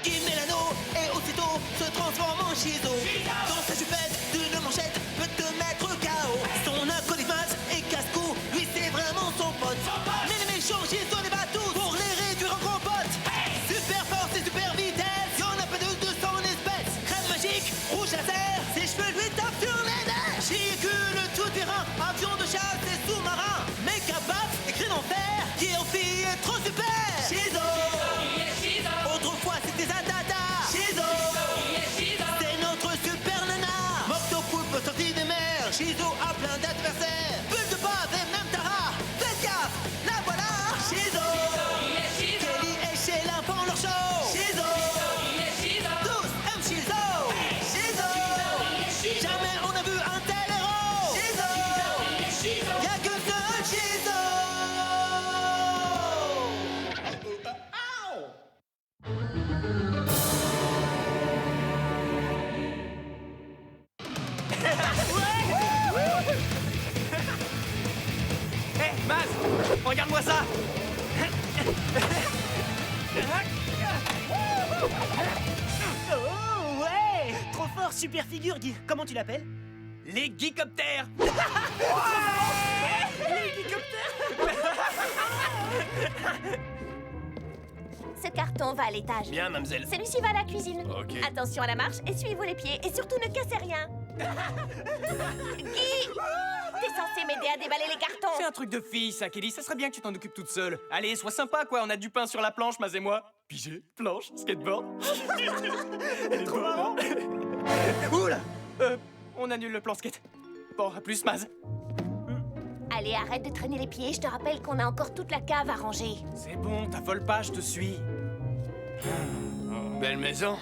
Il met l'anneau et aussitôt se transforme en Shizo. Dans sa jupette d'une manchette peut te mettre KO. Son acolyte et casse-cou, lui c'est vraiment son pote. Mais les méchants Shizo les bat tous pour les réduire en compote. Super force et super vitesse, y'en a pas de son espèce. Crème magique, rouge laser, ses cheveux lui tapent sur les nerfs. Véhicule tout terrain, avion de chasse et sous-marin. Méca baf et cri d'enfer, qui en fille est trop super. Shizo. Autrefois c'était Zadada. Shizo. C'est notre super nana. Morto poulpe sorti des mers. Shizo a plein d'adversaires. Bulle de base et même Tara. Faites gaffe, la voilà. Shizo. Kelly et Sheila font leur show. Shizo. Tous aiment Shizo. Shizo. Jamais on a vu un tel héros. Shizo. Y'a que seul Shizo. Hé, Maz, regarde-moi ça. Oh ouais! Trop fort, super figure, Guy. Comment tu l'appelles? Les geekoptères. Ce carton va à l'étage. Bien, mademoiselle. Celui-ci va à la cuisine. Ok. Attention à la marche, essuyez-vous les pieds et surtout ne cassez rien. Guy, t'es censé m'aider à déballer les cartons. C'est un truc de fille, ça, Kelly. Ça serait bien que tu t'en occupes toute seule. Allez, sois sympa, quoi. On a du pain sur la planche, Maz et moi. Pigé, planche, skateboard. Elle est trop marrante. Oula. On annule le plan skate. Bon, à plus, Maz. Allez, arrête de traîner les pieds. Je te rappelle qu'on a encore toute la cave à ranger. C'est bon, t'affole pas, je te suis. Belle maison.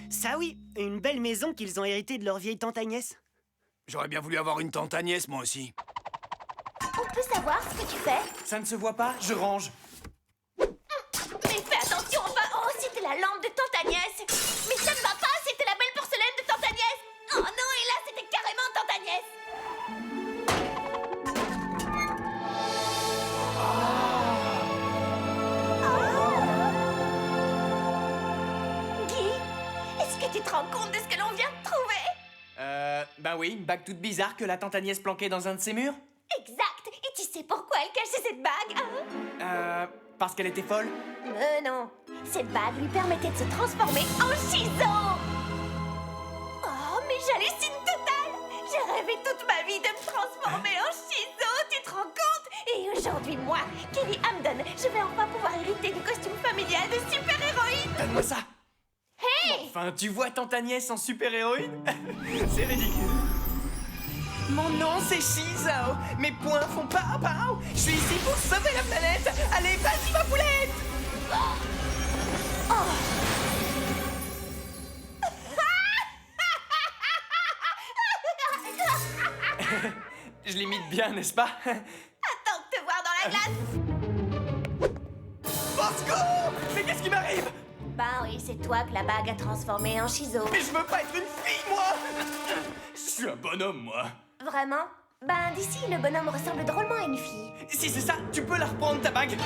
Ça oui, une belle maison qu'ils ont héritée de leur vieille tante Agnès. J'aurais bien voulu avoir une tante Agnès, moi aussi. On peut savoir ce que tu fais? Ça ne se voit pas, je range. Mais fais attention, enfin. Oh, c'était la lampe de tante Agnès. Mais ça ne va pas, c'était la belle porcelaine de tante Agnès. Oh non, et là, c'était carrément tante Agnès. Guy, est-ce que tu te rends compte de ce que l'on vient de trouver? Ben oui, une bague toute bizarre que la tante Agnès planquait dans un de ses murs. Exact. Et tu sais pourquoi elle cachait cette bague, hein? Parce qu'elle était folle. Non. Cette bague lui permettait de se transformer en Shizo. Oh, mais j'hallucine total. J'ai rêvé toute ma vie de me transformer en Shizo, tu te rends compte? Et aujourd'hui, moi, Kelly Hamden, je vais enfin pouvoir hériter du costume familial de super-héroïne. Donne-moi ça. Hey! Enfin, tu vois tante Agnès en super-héroïne? C'est ridicule. Mon nom, c'est Shizo. Mes poings font pow-pow. Je suis ici pour sauver la planète. Allez, vas-y, ma poulette! Je l'imite bien, n'est-ce pas? Attends de te voir dans la glace. Au secours! Mais qu'est-ce qui m'arrive? Ben oui, c'est toi que la bague a transformé en Shizo. Mais je veux pas être une fille, moi! Je suis un bonhomme, moi. Vraiment? Ben d'ici, le bonhomme ressemble drôlement à une fille. Si c'est ça, tu peux la reprendre, ta bague.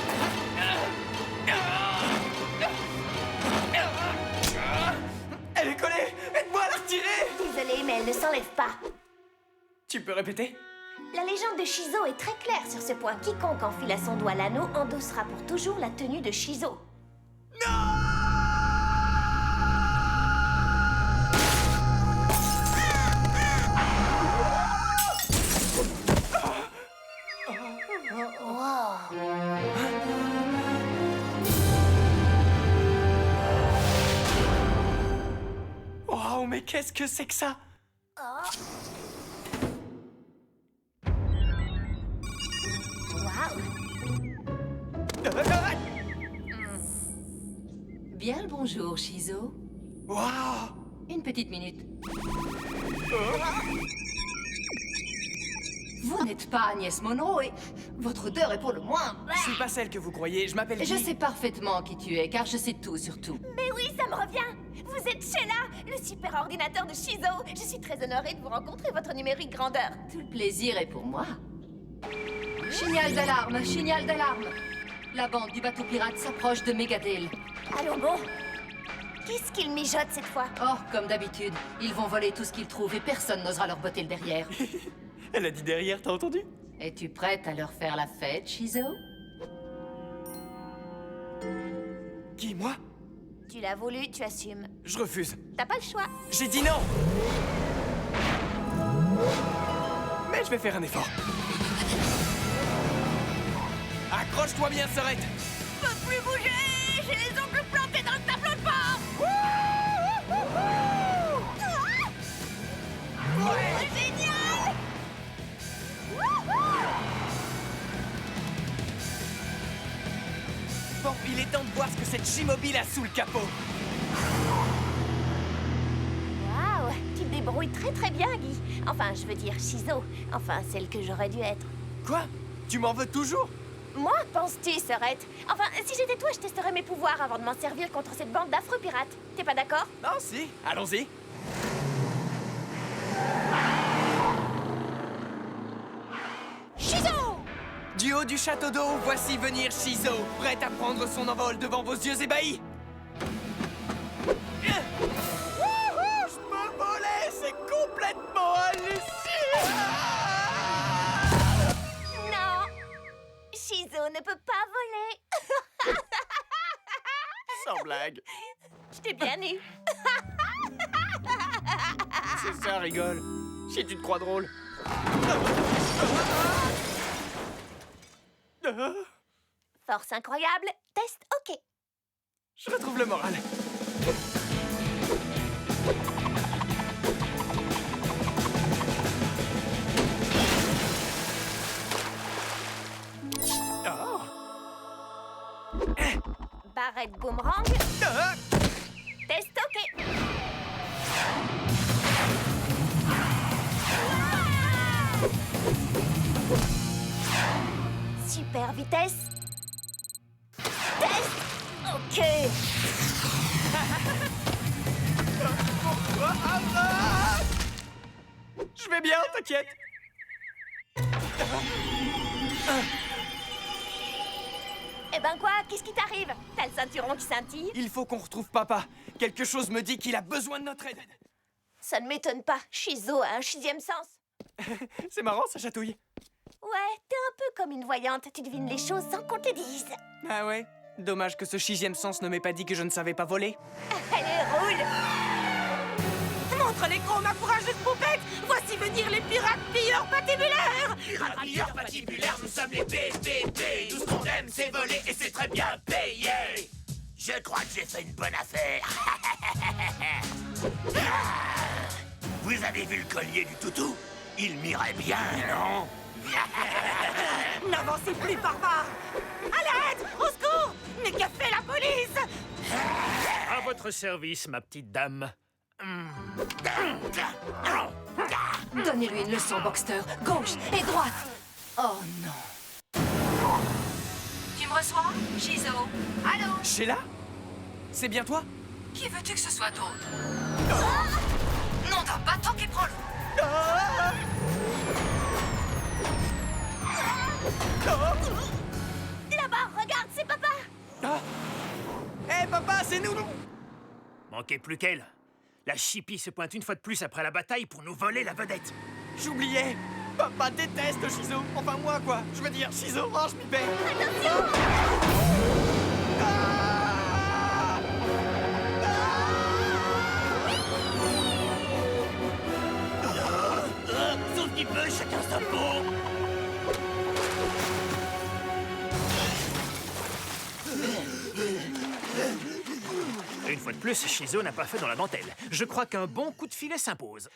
Elle est collée! Aide-moi à la retirer! Désolée, mais elle ne s'enlève pas. Tu peux répéter? La légende de Shizo est très claire sur ce point. Quiconque enfile à son doigt l'anneau endossera pour toujours la tenue de Shizo. Wow, mais qu'est-ce que c'est que ça? Bien le bonjour, Shizo. Wow! Une petite minute. Vous n'êtes pas Agnès Monroe et votre odeur est pour le moins... Je suis pas celle que vous croyez, je m'appelle Je Guy. sais parfaitement qui tu es, car je sais tout sur tout. Mais oui, ça me revient. Vous êtes Sheila, le super ordinateur de Shizo. Je suis très honorée de vous rencontrer, votre numérique grandeur. Tout le plaisir est pour moi. Signal d'alarme, signal d'alarme. La bande du bateau pirate s'approche de Megadale. Allons bon. Qu'est-ce qu'ils mijotent cette fois? Oh, comme d'habitude, ils vont voler tout ce qu'ils trouvent et personne n'osera leur botter le derrière. Elle a dit derrière, t'as entendu? Es-tu prête à leur faire la fête, Shizo? Qui, moi? Tu l'as voulu, tu assumes. Je refuse. T'as pas le choix. J'ai dit non! Mais je vais faire un effort. Accroche-toi bien, Sorette! Je peux plus bouger. J'ai les ongles plantés dans le tableau de bord. Ouais, génial. Bon, il est temps de voir ce que cette G-Mobile a sous le capot. Waouh, tu te débrouilles très très bien, Guy. Enfin, je veux dire Shizo. Enfin, celle que j'aurais dû être. Quoi? Tu m'en veux toujours? Moi, penses-tu, Sorette? Enfin, si j'étais toi, je testerais mes pouvoirs avant de m'en servir contre cette bande d'affreux pirates. T'es pas d'accord? Non, si. Allons-y. Shizo! Du haut du château d'eau, voici venir Shizo, prête à prendre son envol devant vos yeux ébahis. Je peux voler, c'est complètement hallucinant. Non! Shizo ne peut pas voler. Sans blague. Je t'ai bien eu. C'est ça, rigole. Si tu te crois drôle. Force incroyable, test OK. Je retrouve le moral. Oh. Barrette boomerang, Ah. test OK. Super vitesse. Test OK. Je vais bien, t'inquiète. Eh ben quoi, qu'est-ce qui t'arrive? T'as le ceinturon qui scintille? Il faut qu'on retrouve papa. Quelque chose me dit qu'il a besoin de notre aide. Ça ne m'étonne pas. Shizo a un 6e sens. C'est marrant, ça chatouille. Ouais, t'es un peu comme une voyante. Tu devines les choses sans qu'on te dise. Ah ouais? Dommage que ce 6e sens ne m'ait pas dit que je ne savais pas voler. Allez, roule. Montre les gros, ma courageuse poupette. Voici venir les pirates pilleurs patibulaires. Pirates patibulaires, nous sommes les PPP. Tout ce qu'on aime, c'est voler et c'est très bien payé. Je crois que j'ai fait une bonne affaire. Vous avez vu le collier du toutou? Il m'irait bien, non? N'avancez plus, barbares. À l'aide, au secours. Mais qu'a fait la police? À votre service, ma petite dame. Donnez-lui une leçon, Boxster. Gauche et droite. Oh non. Tu me reçois, Shizo? Allô? Sheila? C'est bien toi? Qui veux-tu que ce soit d'autre? Nom d'un bateau qui prend l'eau. Là-bas, regarde, c'est papa. Ah. Hé, papa, c'est nous! Manquez plus qu'elle. La chipie se pointe une fois de plus après la bataille pour nous voler la vedette. J'oubliais! Papa déteste Shizo! Enfin, moi, quoi! Je veux dire, Shizo mange mi paix! Attention. Sauf qu'il peut, chacun sa peau. Une fois de plus, Shizo n'a pas fait dans la dentelle. Je crois qu'un bon coup de filet s'impose.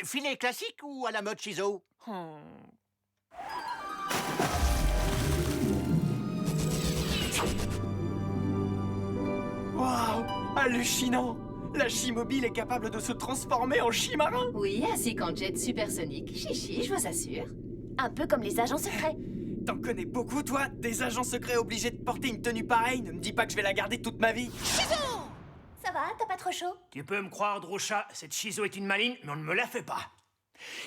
Filet classique ou à la mode Shizo? Waouh! Hallucinant! La Chi-Mobile est capable de se transformer en chi-marin! Oui, ainsi qu'en jet supersonique. Chichi, je vous assure. Un peu comme les agents secrets. T'en connais beaucoup, toi? Des agents secrets obligés de porter une tenue pareille? Ne me dis pas que je vais la garder toute ma vie! Ça va, t'as pas trop chaud? Tu peux me croire, Drosha, cette Shizo est une maligne, mais on ne me la fait pas.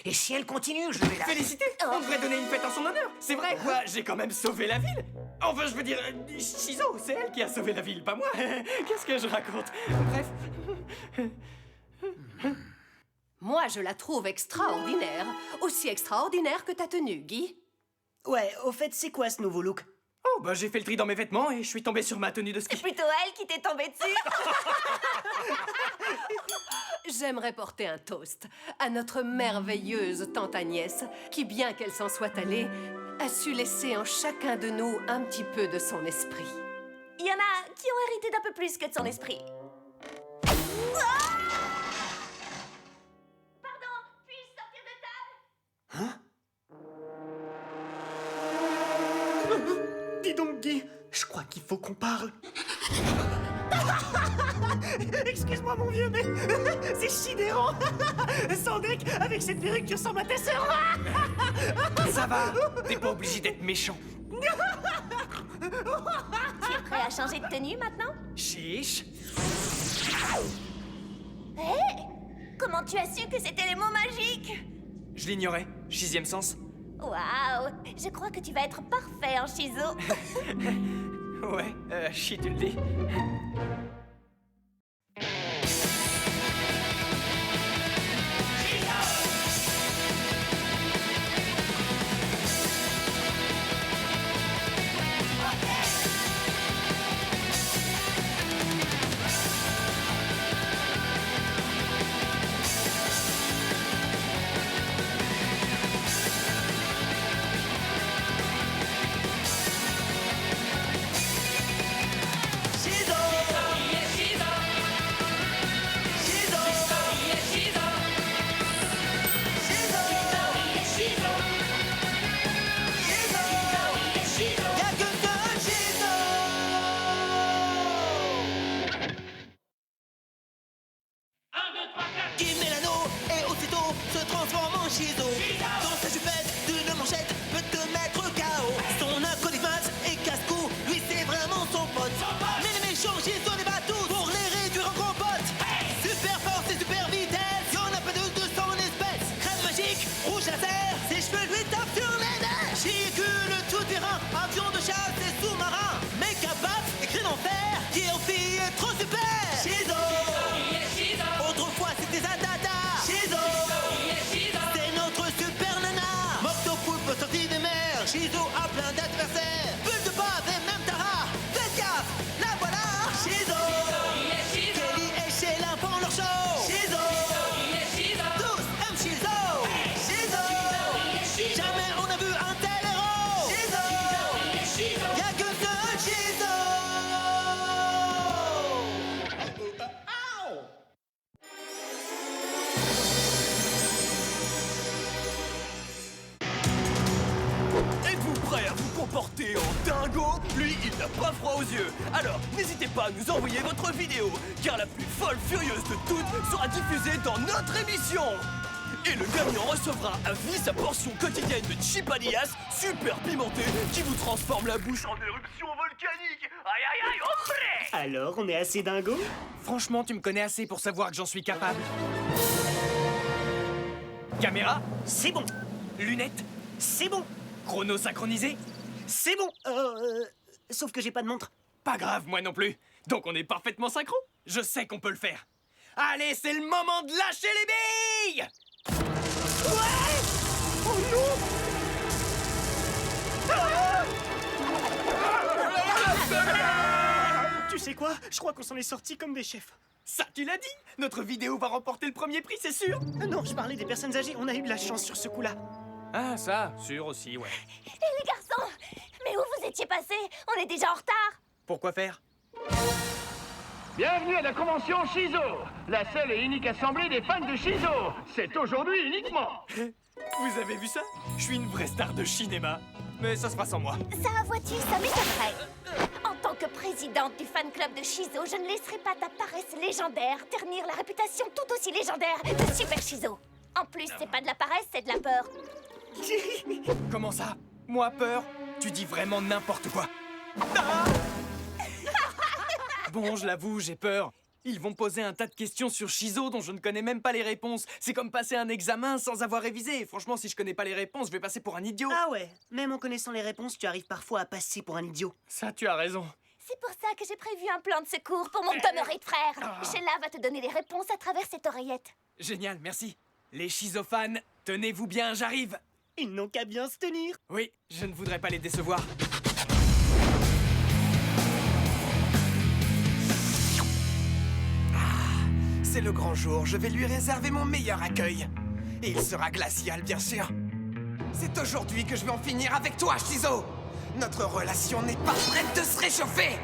Et si elle continue, je vais la... Félicité! On devrait donner une fête en son honneur! C'est vrai, quoi! J'ai quand même sauvé la ville! Enfin, je veux dire, Shizo, c'est elle qui a sauvé la ville, pas moi. Qu'est-ce que je raconte? Bref. Moi, je la trouve extraordinaire. Aussi extraordinaire que ta tenue, Guy. Ouais, au fait, c'est quoi ce nouveau look? Oh, bah j'ai fait le tri dans mes vêtements et je suis tombé sur ma tenue de ski. C'est plutôt elle qui t'est tombée dessus. J'aimerais porter un toast à notre merveilleuse tante Agnès, qui, bien qu'elle s'en soit allée, a su laisser en chacun de nous un petit peu de son esprit. Il y en a qui ont hérité d'un peu plus que de son esprit. Pardon, puis-je sortir de table? Dis donc, Guy, je crois qu'il faut qu'on parle. Excuse-moi, mon vieux, mais c'est sidérant. Sandek, avec cette perruque, tu ressembles à ta sœur. Ça va, t'es pas obligé d'être méchant. Tu es prêt à changer de tenue maintenant? Chiche. Hé! Comment tu as su que c'était les mots magiques? Je l'ignorais. Sixième sens. Waouh! Je crois que tu vas être parfait en Shizo. Ouais, chi, tu le dis. Qui met l'anneau et aussitôt se transforme en Shizo. Dans sa jupette d'une manchette peut te mettre KO. Son acolyte et casse-cou, lui c'est vraiment son pote. Mais les méchants Shizo les bat tous pour les réduire en compote. Super force et super vitesse, y'en a pas de son espèce. Crème magique, rouge laser, ses cheveux lui tapent sur les nerfs. Véhicule tout terrain, avion de chasse et sous-marin. Mec à battre, écrit en fer, qui en fille est trop super. Shizo. Autrefois c'était Zadada. Shizo. C'est notre super nana. Moctopoulpe sorti des mers. Shizo a plein d'adversaires. Bulle de bave et même Tara. Faites gaffe, la voilà. Shizo. Kelly et Sheila font leur show. Shizo. Tous aiment Shizo. Shizo. Jamais on a vu un tel héros. Shizo. Y'a que ce Shizo. Êtes-vous prêt à vous comporter en dingo? Lui, il n'a pas froid aux yeux. Alors, n'hésitez pas à nous envoyer votre vidéo, car la plus folle furieuse de toutes sera diffusée dans notre émission. Et le gagnant recevra à vie sa portion quotidienne de chipanias super pimenté qui vous transforme la bouche en éruption volcanique. Aïe aïe aïe, hombre! Alors, on est assez dingo? Franchement, tu me connais assez pour savoir que j'en suis capable. Caméra, C'est bon, lunettes, c'est bon, chrono synchronisé. c'est bon. Sauf que j'ai pas de montre. Pas grave, moi non plus. Donc on est parfaitement synchro. Je sais qu'on peut le faire. Allez, c'est le moment de lâcher les billes. Tu sais quoi? Je crois qu'on s'en est sortis comme des chefs. Ça, tu l'as dit. Notre vidéo va remporter le premier prix, c'est sûr. Non, je parlais des personnes âgées. On a eu de la chance sur ce coup-là. Ah, ça, sûr aussi, ouais. Et les garçons, mais où vous étiez passés? On est déjà en retard. Pourquoi faire? Bienvenue à la convention Shizo, la seule et unique assemblée des fans de Shizo. C'est aujourd'hui uniquement. Vous avez vu ça? Je suis une vraie star de cinéma. Mais ça se fera sans moi. Ça, vois-tu, ça m'étonnerait. En tant que présidente du fan club de Shizo, je ne laisserai pas ta paresse légendaire ternir la réputation tout aussi légendaire de Super Shizo. En plus, c'est pas de la paresse, c'est de la peur. Comment ça? Moi, peur? Tu dis vraiment n'importe quoi. Ah. Bon, je l'avoue, j'ai peur. Ils vont poser un tas de questions sur Shizo dont je ne connais même pas les réponses. C'est comme passer un examen sans avoir révisé. Franchement, si je connais pas les réponses, je vais passer pour un idiot. Ah ouais, même en connaissant les réponses, tu arrives parfois à passer pour un idiot. Ça, tu as raison. C'est pour ça que j'ai prévu un plan de secours pour mon demeuré de frère. Sheila va te donner les réponses à travers cette oreillette. Génial, merci. Les Shizofans, tenez-vous bien, j'arrive. Ils n'ont qu'à bien se tenir. Oui, je ne voudrais pas les décevoir. C'est le grand jour, je vais lui réserver mon meilleur accueil. Et il sera glacial, bien sûr. C'est aujourd'hui que je vais en finir avec toi, Shizo. Notre relation n'est pas prête de se réchauffer.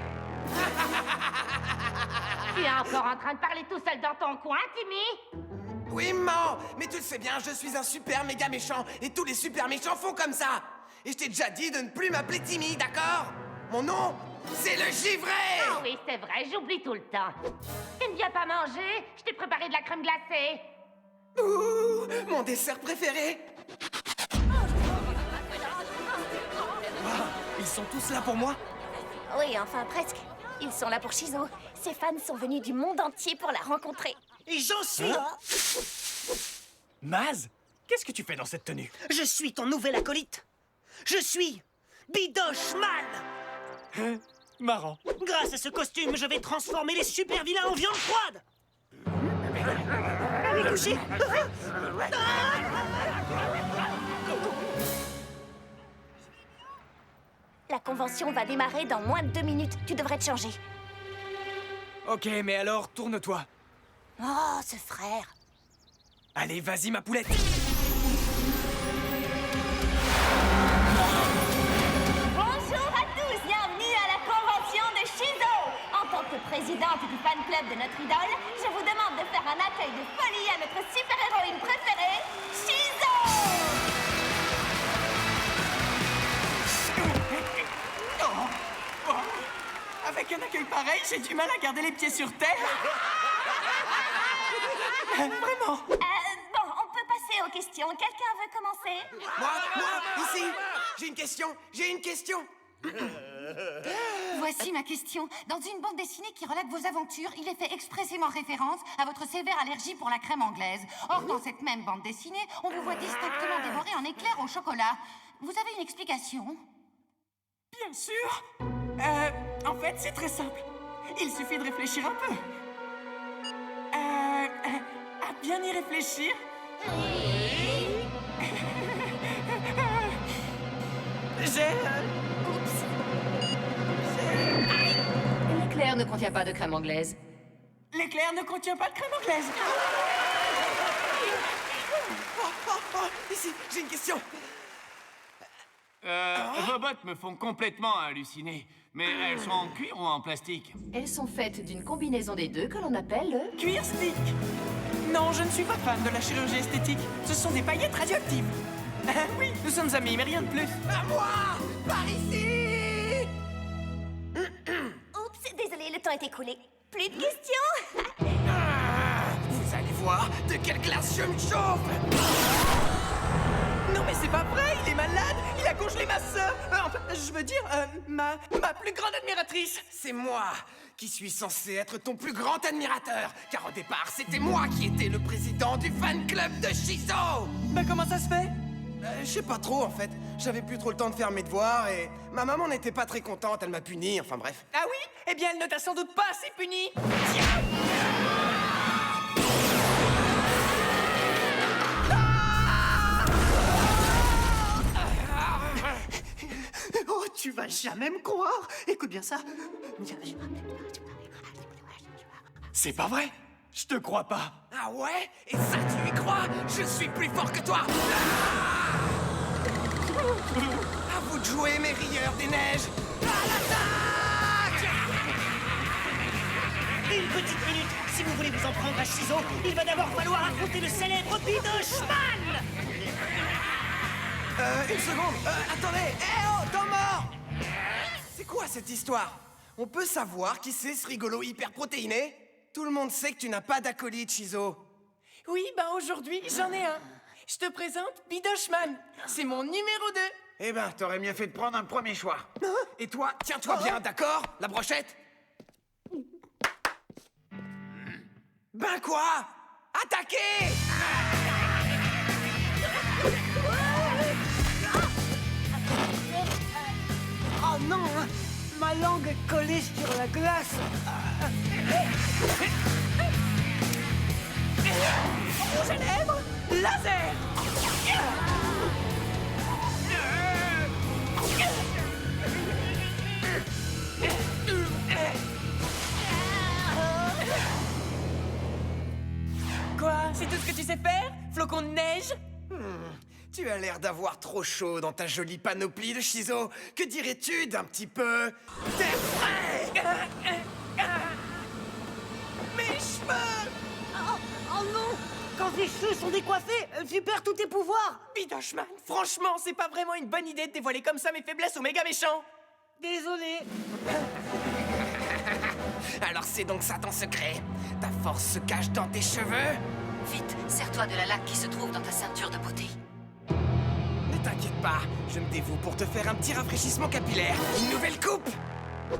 Tu es encore en train de parler tout seul dans ton coin, Timmy? Oui, maman, mais tu le sais bien, je suis un super méga méchant. Et tous les super méchants font comme ça. Et je t'ai déjà dit de ne plus m'appeler Timmy, d'accord? Mon nom, c'est le givré. Ah oui, c'est vrai, j'oublie tout le temps. Tu ne viens pas manger? Je t'ai préparé de la crème glacée. Ouh, mon dessert préféré. Ils sont tous là pour moi? Oui, enfin presque. Ils sont là pour Shizo. Ses fans sont venus du monde entier pour la rencontrer. Et j'en suis. Maz, qu'est-ce que tu fais dans cette tenue? Je suis ton nouvel acolyte. Je suis Bidoshman. Marrant. Grâce à ce costume, je vais transformer les super vilains en viande froide. Allez, coucher. La convention va démarrer dans moins de 2 minutes. Tu devrais te changer. Ok, mais alors, tourne-toi. Oh, ce frère. Allez, vas-y, ma poulette. Bonjour à tous, bienvenue à la convention de Shizo. En tant que présidente du fan club de notre idole, je vous demande de faire un accueil de folie à notre super-héroïne préférée, Shizo. Avec un accueil pareil, j'ai du mal à garder les pieds sur terre. Vraiment. Bon, on peut passer aux questions. Quelqu'un veut commencer? Moi, ici. J'ai une question. Voici ma question. Dans une bande dessinée qui relate vos aventures, il est fait expressément référence à votre sévère allergie pour la crème anglaise. Or, dans cette même bande dessinée, on vous voit distinctement dévorer un éclair au chocolat. Vous avez une explication? Bien sûr. En fait, c'est très simple. Il suffit de réfléchir un peu. À bien y réfléchir. L'éclair ne contient pas de crème anglaise. L'éclair ne contient pas de crème anglaise. Ici, j'ai une question. Vos bottes me font complètement halluciner. Mais elles sont en cuir ou en plastique? Elles sont faites d'une combinaison des deux que l'on appelle le... Cuir stick. Non, je ne suis pas fan de la chirurgie esthétique. Ce sont des paillettes radioactives. Oui, nous sommes amis, mais rien de plus. À moi, par ici. Oups, désolé, le temps est écoulé. Plus de questions? Vous allez voir de quelle glace je me chauffe. Non mais c'est pas vrai, il est malade. Il a congelé ma sœur. Enfin, je veux dire, ma plus grande admiratrice. C'est moi qui suis censé être ton plus grand admirateur. Car au départ, c'était moi qui étais le président du fan club de Shizo. Bah comment ça se fait? Je sais pas trop en fait. J'avais plus trop le temps de faire mes devoirs et ma maman n'était pas très contente, elle m'a puni, enfin bref. Ah oui? Eh bien, elle ne t'a sans doute pas assez puni. Oh, tu vas jamais me croire. Écoute bien ça. C'est pas vrai? Je te crois pas. Ah ouais? Et ça, tu y crois? Je suis plus fort que toi. À vous de jouer, mes rieurs des neiges. À l'attaque! Une petite minute. Si vous voulez vous en prendre à Shizo, il va d'abord falloir affronter le célèbre Bidoshman. Une seconde. Attendez. Eh oh, temps mort! C'est quoi cette histoire? On peut savoir qui c'est ce rigolo hyper protéiné? Tout le monde sait que tu n'as pas d'acolyte, Shizo. Oui, bah aujourd'hui, j'en ai un. Je te présente Bidoshman. C'est mon numéro 2. Eh ben, t'aurais mieux fait de prendre un premier choix. Et toi, tiens-toi bien, d'accord? La brochette? Ben quoi? Attaquez! Oh non, hein. Ma langue est collée sur la glace. Rouge à lèvres, laser. Quoi? C'est tout ce que tu sais faire? Flocon de neige? Tu as l'air d'avoir trop chaud dans ta jolie panoplie de Shizo. Que dirais-tu d'un petit peu d'air frais? Mes cheveux! Oh non! Quand tes cheveux sont décoiffés, tu perds tous tes pouvoirs. Bidochman, franchement, c'est pas vraiment une bonne idée de dévoiler comme ça mes faiblesses aux méga méchants. Désolé. Alors c'est donc ça ton secret? Ta force se cache dans tes cheveux? Vite, sers-toi de la laque qui se trouve dans ta ceinture de beauté. Ne t'inquiète pas, je me dévoue pour te faire un petit rafraîchissement capillaire. Une nouvelle coupe! Wow!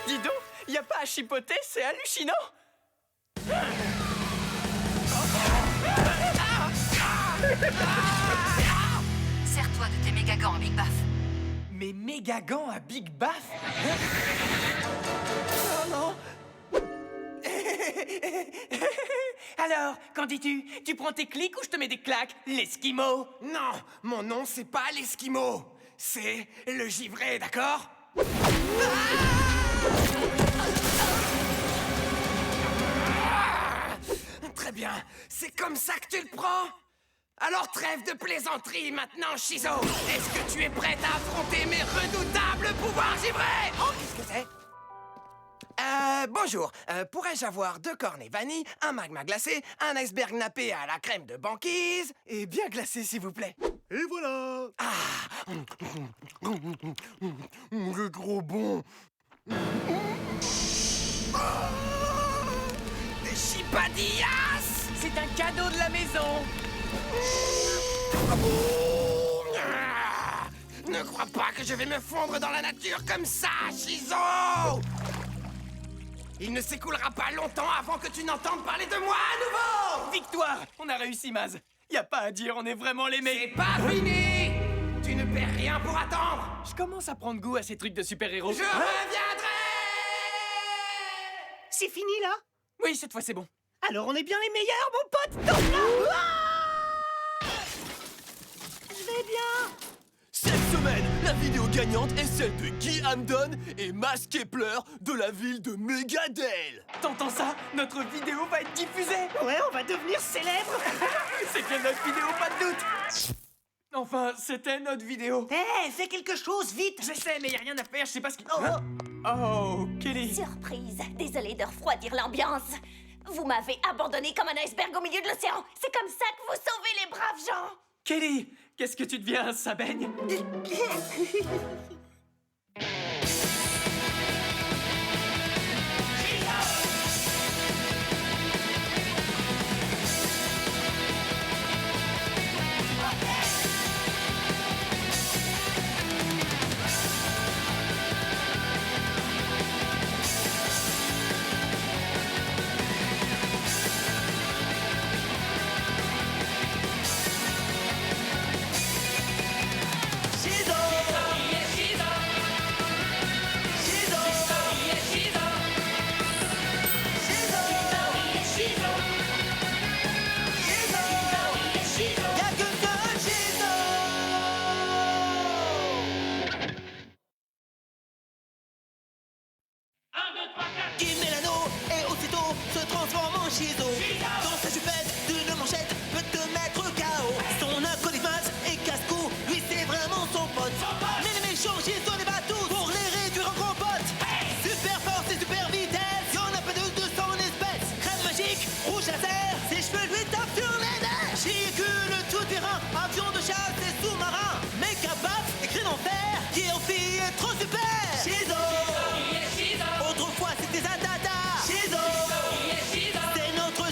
Dis donc, y a pas à chipoter, c'est hallucinant! Sers-toi de tes méga gants, Big Baff. Mes méga gants à Big Baff? Oh non! Alors, qu'en dis-tu? Tu prends tes clics ou je te mets des claques, l'esquimau? Non, mon nom c'est pas l'esquimau. C'est le givré, d'accord? Très bien, c'est comme ça que tu le prends? Alors trêve de plaisanterie maintenant, Shizo. Est-ce que tu es prête à affronter mes redoutables pouvoirs givrés? Oh, qu'est-ce que c'est? Bonjour. Pourrais-je avoir 2 cornets vanille, un magma glacé, un iceberg nappé à la crème de banquise et bien glacé, s'il vous plaît? Et voilà. Ah. Le gros bon. Des chipadillas. C'est un cadeau de la maison! Ne crois pas que je vais me fondre dans la nature comme ça, Shizo! Il ne s'écoulera pas longtemps avant que tu n'entendes parler de moi à nouveau! Victoire! On a réussi, Maz! Y a pas à dire, on est vraiment les mecs! C'est pas fini! Tu ne perds rien pour attendre! Je commence à prendre goût à ces trucs de super-héros. Je reviendrai! C'est fini là? Oui, cette fois c'est bon. Alors on est bien les meilleurs, mon pote! Donc là, je vais bien! Cette semaine, la vidéo gagnante est celle de Guy Hamdon et Maz Kepler de la ville de Megadale. T'entends ça? Notre vidéo va être diffusée! Ouais, on va devenir célèbres! C'est que notre vidéo, pas de doute! Enfin, c'était notre vidéo. Hé, fais quelque chose, vite! Je sais, mais y a rien à faire, je sais pas ce qui... Oh, Oh, Kelly! Surprise! Désolée de refroidir l'ambiance. Vous m'avez abandonné comme un iceberg au milieu de l'océan. C'est comme ça que vous sauvez les braves gens. Kelly! Qu'est-ce que tu deviens, ça baigne? Qui met l'anneau et aussitôt se transforme en Shizo. Dans sa jupette d'une manchette peut te mettre KO. Son acolyte Maz et casse-cou, lui c'est vraiment son pote. Mais les méchants Shizo les bat tous pour les réduire en compote. Super force et super vitesse, y'en a pas de son espèce. Crème magique, rouge laser, ses cheveux lui tapent sur les nerfs. Véhicule tout-terrain, avion de chasse et sous-marin. Méga Baff et cri d'enfer, qui en fille est trop super. Shizo. Autrefois c'était Zatata. Shizo. C'est notre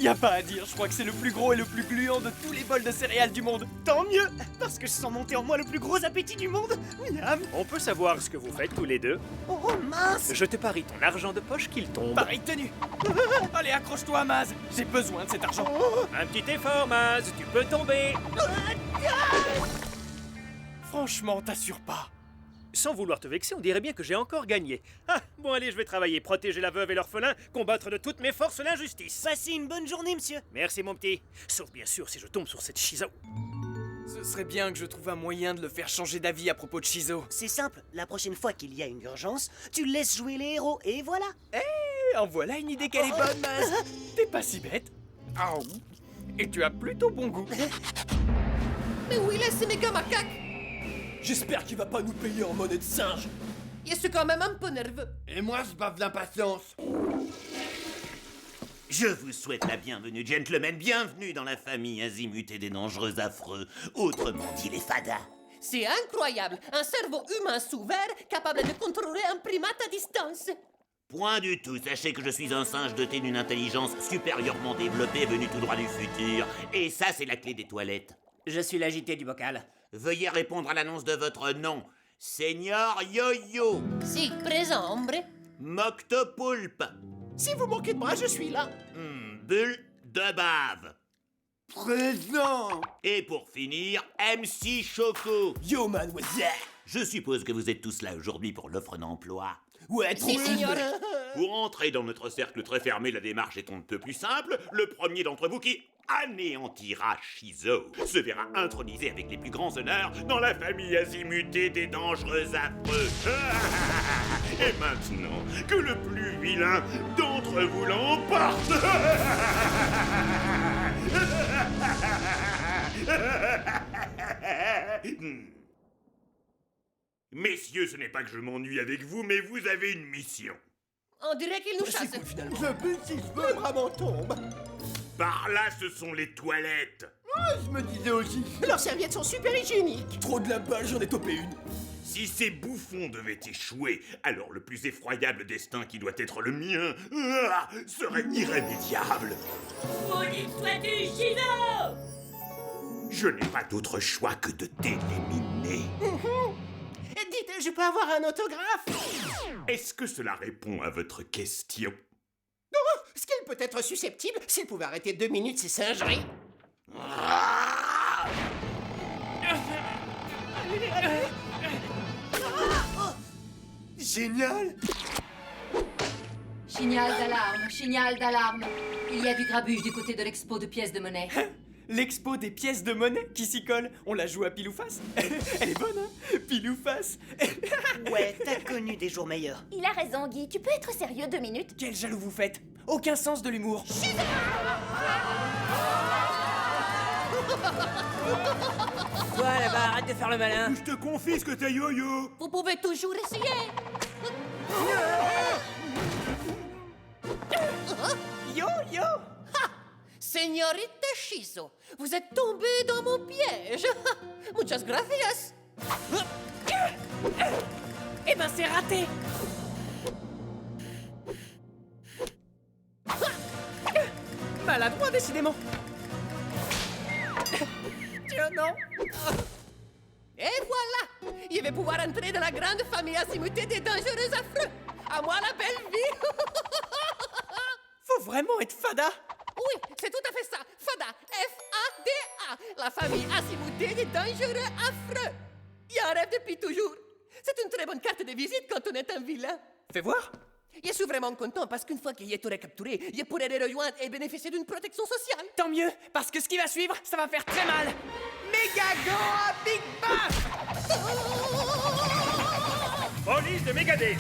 Y a pas à dire, je crois que c'est le plus gros et le plus gluant de tous les bols de céréales du monde. Tant mieux, parce que je sens monter en moi le plus gros appétit du monde. Miam. On peut savoir ce que vous faites tous les deux? Oh mince. Je te parie ton argent de poche qu'il tombe. Pareil tenu. Allez, accroche-toi, Maz. J'ai besoin de cet argent. Un petit effort, Maz, tu peux tomber. Franchement, t'assures pas. Sans vouloir te vexer, on dirait bien que j'ai encore gagné. Ah, bon allez, je vais travailler, protéger la veuve et l'orphelin, combattre de toutes mes forces l'injustice. Passez une bonne journée, monsieur. Merci mon petit. Sauf bien sûr si je tombe sur cette Shizo. Ce serait bien que je trouve un moyen de le faire changer d'avis à propos de Shizo. C'est simple, la prochaine fois qu'il y a une urgence, tu laisses jouer les héros, et voilà. Eh, en voilà une idée qu'elle est bonne, Maz. T'es pas si bête. Et tu as plutôt bon goût. Mais où il est, ce méga macaque? J'espère qu'il va pas nous payer en monnaie de singe. Il est quand même un peu nerveux. Et moi, je bave d'impatience. Je vous souhaite la bienvenue, gentlemen. Bienvenue dans la famille azimutée des dangereux affreux. Autrement dit, les fadas. C'est incroyable. Un cerveau humain sous verre capable de contrôler un primate à distance. Point du tout. Sachez que je suis un singe doté d'une intelligence supérieurement développée venu tout droit du futur. Et ça, c'est la clé des toilettes. Je suis l'agité du bocal. Veuillez répondre à l'annonce de votre nom. Seigneur Yo-Yo. Si, présent, hombre. Moctopoulpe. Si vous manquez de bras, je suis là. Bulle de bave. Présent. Et pour finir, MC Choco. Yo, mademoiselle. Je suppose que vous êtes tous là aujourd'hui pour l'offre d'emploi. Ouais, Si, signor. Pour entrer dans notre cercle très fermé, la démarche est un peu plus simple. Le premier d'entre vous qui anéantira Shizo se verra intronisé avec les plus grands honneurs dans la famille azimutée des dangereux affreux. Et maintenant, que le plus vilain d'entre vous l'emporte. Messieurs, ce n'est pas que je m'ennuie avec vous, mais vous avez une mission. On dirait qu'il nous chasse. Je pue si je veux, bras m'en tombe. Par là, ce sont les toilettes. Je me disais aussi. Leurs serviettes sont super hygiéniques. Trop de la balle, j'en ai topé une. Si ces bouffons devaient échouer, alors le plus effroyable destin qui doit être le mien serait irrémédiable. Maudit sois-tu, Shizo! Je n'ai pas d'autre choix que de t'éliminer. Dites, je peux avoir un autographe? Est-ce que cela répond à votre question? Ce qu'il peut être susceptible s'il pouvait arrêter 2 minutes ces singeries. Génial. Signal d'alarme. Il y a du grabuge du côté de l'expo de pièces de monnaie. L'expo des pièces de monnaie qui s'y colle. On la joue à pile ou face. Elle est bonne, hein? Pile ou face. Ouais, t'as connu des jours meilleurs. Il a raison, Guy. Tu peux être sérieux 2 minutes? Quel jaloux vous faites. Aucun sens de l'humour. Toi, là-bas, arrête de faire le malin. Je te confisque tes yo-yo. Vous pouvez toujours essayer. Yo-yo. Señorita Shizo, vous êtes tombée dans mon piège. Muchas gracias. Eh ben, c'est raté. Maladroit, décidément. Tiens, non. Et voilà, il va pouvoir entrer dans la grande famille azimutée des dangereux affreux. À moi la belle vie. Faut vraiment être fada. Oui, c'est tout à fait ça. Fada, F-A-D-A, la famille azimutée des dangereux affreux. Il y a un rêve depuis toujours. C'est une très bonne carte de visite quand on est un vilain. Fais voir. Je suis vraiment content parce qu'une fois qu'il est tout capturé, je pourrai les rejoindre et bénéficier d'une protection sociale. Tant mieux, parce que ce qui va suivre, ça va faire très mal. Megago à Big Bang. Police de Mégadé.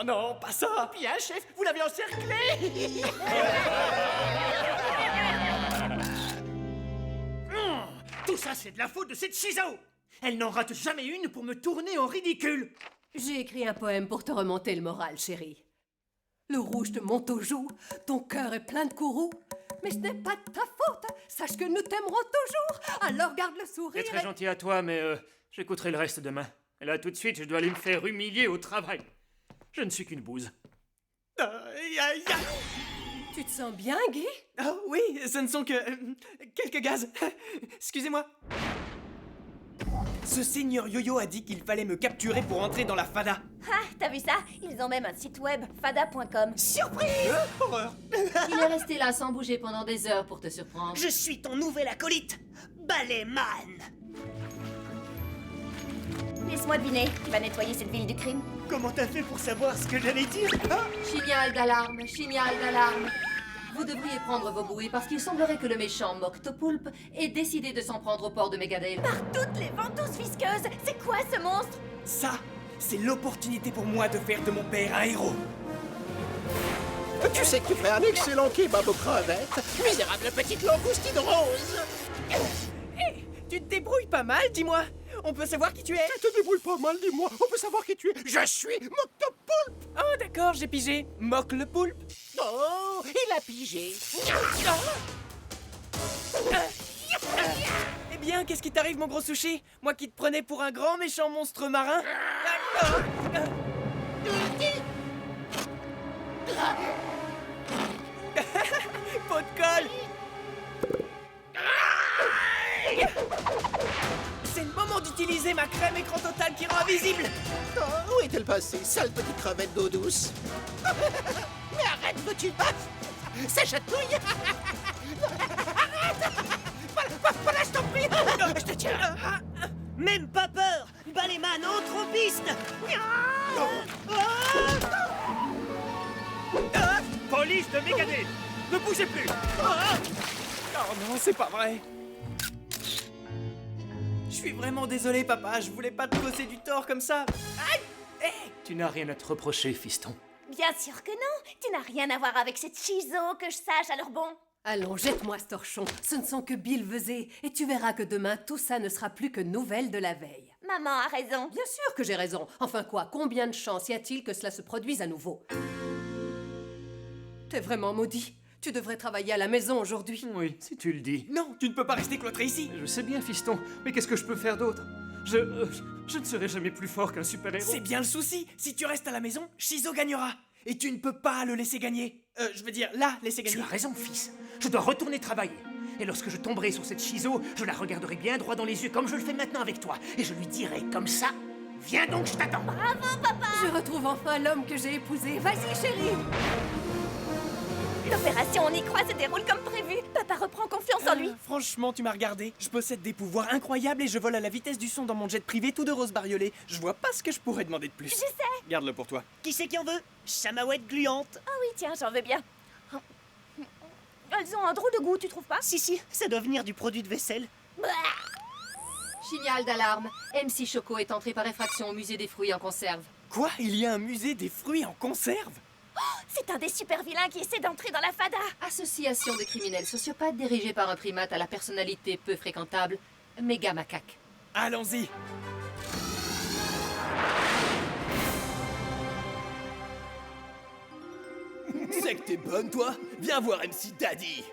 Oh non, pas ça. Bien, chef, vous l'avez encerclé. Tout ça, c'est de la faute de cette Shizo. Elle n'en rate jamais une pour me tourner en ridicule. J'ai écrit un poème pour te remonter le moral, chérie. Le rouge te monte aux joues, ton cœur est plein de courroux. Mais ce n'est pas de ta faute, sache que nous t'aimerons toujours. Alors garde le sourire. C'est très gentil à toi, mais j'écouterai le reste demain. Et là, tout de suite, je dois aller me faire humilier au travail. Je ne suis qu'une bouse. Aïe, aïe, aïe. Tu te sens bien, Guy? Oh oui, ce ne sont que... quelques gaz. Excusez-moi. Ce seigneur Yo-Yo a dit qu'il fallait me capturer pour entrer dans la fada. Ah, t'as vu ça? Ils ont même un site web, fada.com. Surprise! Horreur. Il est resté là sans bouger pendant des heures pour te surprendre. Je suis ton nouvel acolyte, Balletman. Laisse-moi deviner, tu vas nettoyer cette ville du crime. Comment t'as fait pour savoir ce que j'allais dire, hein? Signal d'alarme, signal d'alarme. Vous devriez prendre vos bouées parce qu'il semblerait que le méchant Moctopoulpe ait décidé de s'en prendre au port de Megadale. Par toutes les ventouses visqueuses, c'est quoi ce monstre? Ça, c'est l'opportunité pour moi de faire de mon père un héros. Tu sais que tu ferais un excellent kebab aux crevettes, misérable petite langoustine rose. Hé, tu te débrouilles pas mal, dis-moi. On peut savoir qui tu es? Tu te débrouilles pas mal, dis-moi. On peut savoir qui tu es. Je suis Moctopoulpe. Oh d'accord, j'ai pigé. Moque le poulpe. Oh, il a pigé. Eh bien, qu'est-ce qui t'arrive, mon gros sushi? Moi qui te prenais pour un grand méchant monstre marin. Pot de colle. C'est le moment d'utiliser ma crème écran total qui rend invisible. Oh, où est-elle passée, sale petite crevette d'eau douce? Mais arrête, veux-tu? Ça chatouille. Arrête. Voilà, je t'en prie. Je te tiens. Même pas peur, Balletman entre en piste. Police de Megadale! Ne bougez plus! Oh non, c'est pas vrai. Je suis vraiment désolé, papa. Je voulais te causer du tort comme ça. Aïe! Hey! Tu n'as rien à te reprocher, fiston. Bien sûr que non, tu n'as rien à voir avec cette Shizo, que je sache, alors bon. Allons, jette-moi ce torchon. Ce ne sont que billevesées. Et tu verras que demain, tout ça ne sera plus que nouvelles de la veille. Maman a raison. Bien sûr que j'ai raison. Enfin quoi, combien de chances y a-t-il que cela se produise à nouveau? T'es vraiment maudit. Tu devrais travailler à la maison aujourd'hui. Oui, si tu le dis. Non, tu ne peux pas rester cloîtré ici. Je sais bien, fiston, mais qu'est-ce que je peux faire d'autre? Je ne serai jamais plus fort qu'un super-héros. C'est bien le souci. Si tu restes à la maison, Shizo gagnera. Et tu ne peux pas le laisser gagner. Je veux dire, la laisser gagner. Tu as raison, fils. Je dois retourner travailler. Et lorsque je tomberai sur cette Shizo, je la regarderai bien droit dans les yeux comme je le fais maintenant avec toi. Et je lui dirai comme ça, viens donc, je t'attends. Bravo, papa! Je retrouve enfin l'homme que j'ai épousé. Vas-y, chérie. L'opération On y croit se déroule comme prévu. Papa reprend confiance en lui. Franchement, tu m'as regardé. Je possède des pouvoirs incroyables et je vole à la vitesse du son dans mon jet privé tout de rose bariolé. Je vois pas ce que je pourrais demander de plus. Je sais. Garde-le pour toi. Qui c'est qui en veut? Chamawette gluante. Ah oui, tiens, j'en veux bien. Elles ont un drôle de goût, tu trouves pas? Si, ça doit venir du produit de vaisselle. Bah. Signal d'alarme. MC Choco est entré par effraction au musée des fruits en conserve. Quoi? Il y a un musée des fruits en conserve? C'est un des super vilains qui essaie d'entrer dans la fada. Association de criminels sociopathes dirigée par un primate à la personnalité peu fréquentable, Méga Macaque. Allons-y. C'est que t'es bonne, toi? Viens voir MC Daddy.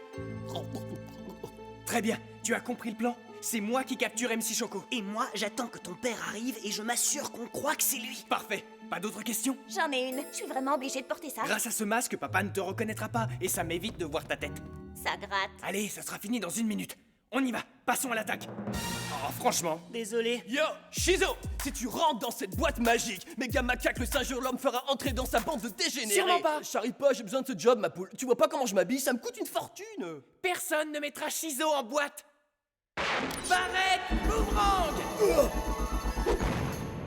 Très bien, tu as compris le plan? C'est moi qui capture MC Choco. Et moi, j'attends que ton père arrive et je m'assure qu'on croit que c'est lui. Parfait. Pas d'autres questions? J'en ai une. Je suis vraiment obligée de porter ça. Grâce à ce masque, papa ne te reconnaîtra pas et ça m'évite de voir ta tête. Ça gratte. Allez, ça sera fini dans 1 minute. On y va, passons à l'attaque. Oh, franchement. Désolé. Yo, Shizo, si tu rentres dans cette boîte magique, Méga Macaque le singe hurlant me fera entrer dans sa bande de dégénérés. Sûrement pas. J'arrive pas, j'ai besoin de ce job, ma poule. Tu vois pas comment je m'habille, ça me coûte une fortune. Personne ne mettra Shizo en boîte. Barrette, boomerang.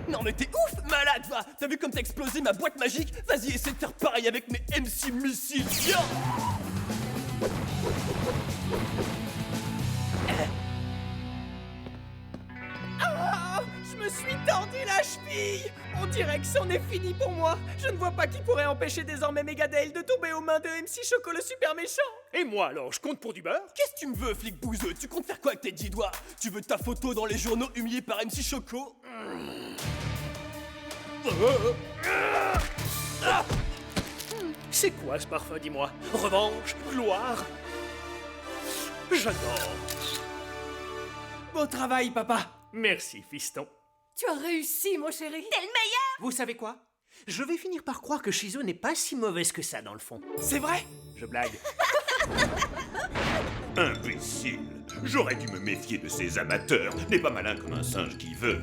Non mais t'es ouf, malade, va. T'as vu comme t'as explosé ma boîte magique? Vas-y, essaie de faire pareil avec mes MC missiles, viens. Ah, je me suis tordu la cheville. On dirait que c'en est fini pour moi. Je ne vois pas qui pourrait empêcher désormais Megadale de tomber aux mains de MC Choco le super méchant. Et moi alors, je compte pour du beurre? Qu'est-ce que tu me veux, flic bouseux? Tu comptes faire quoi avec tes 10 doigts? Tu veux ta photo dans les journaux humilié par MC Choco? C'est quoi ce parfum, dis-moi? Revanche? Gloire? J'adore. Beau travail, papa. Merci, fiston. Tu as réussi, mon chéri. T'es le meilleur. Vous savez quoi? Je vais finir par croire que Shizo n'est pas si mauvaise que ça dans le fond. C'est vrai? Je blague. Imbécile! J'aurais dû me méfier de ces amateurs. N'est pas malin comme un singe qui veut.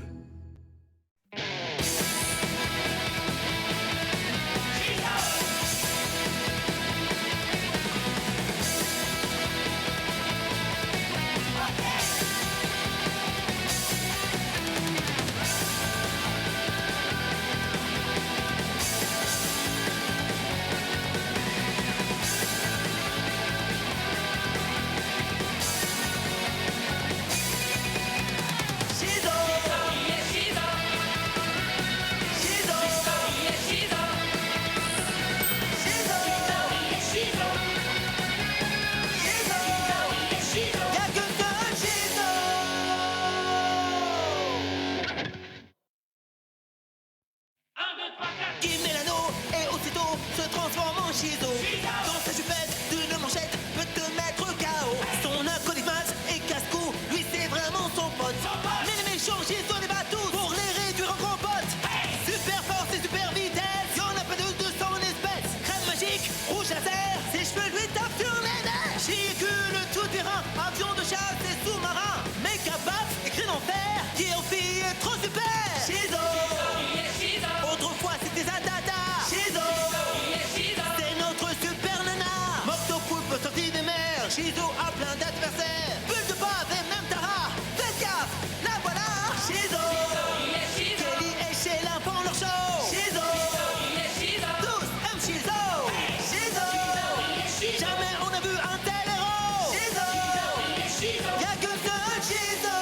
Il met l'anneau et aussitôt se transforme en Shizo. Dans sa jupette d'une manchette peut te mettre KO. Son acolyte et casse-cou, lui c'est vraiment son pote. Mais les méchants Shizo les bat tous pour les réduire en compote. Super force et super vitesse, y'en a pas de 200 espèces. Crème magique, rouge laser, ses cheveux lui tapent sur les nerfs. Véhicule tout terrain, avion de chasse et sous-marin. Méca baff et cri d'enfer, qui en fille est trop super. Shizo. Autrefois c'était Zadada. Shizo. C'est notre super nana. Moctopoulpe sorti des mers. Shizo a plein d'adversaires. Bulle de base et même Tara. Faites gaffe, la voilà. Shizo. Kelly et Sheila font leur show. Shizo. Tous aiment Shizo. Shizo. Jamais on a vu un tel héros. Shizo. Y'a que seul Shizo.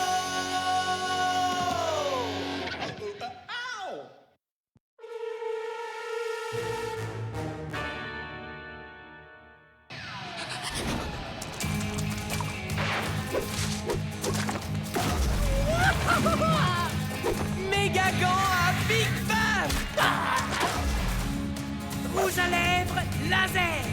Méga gant à Big Bam. Rouge à lèvres, laser.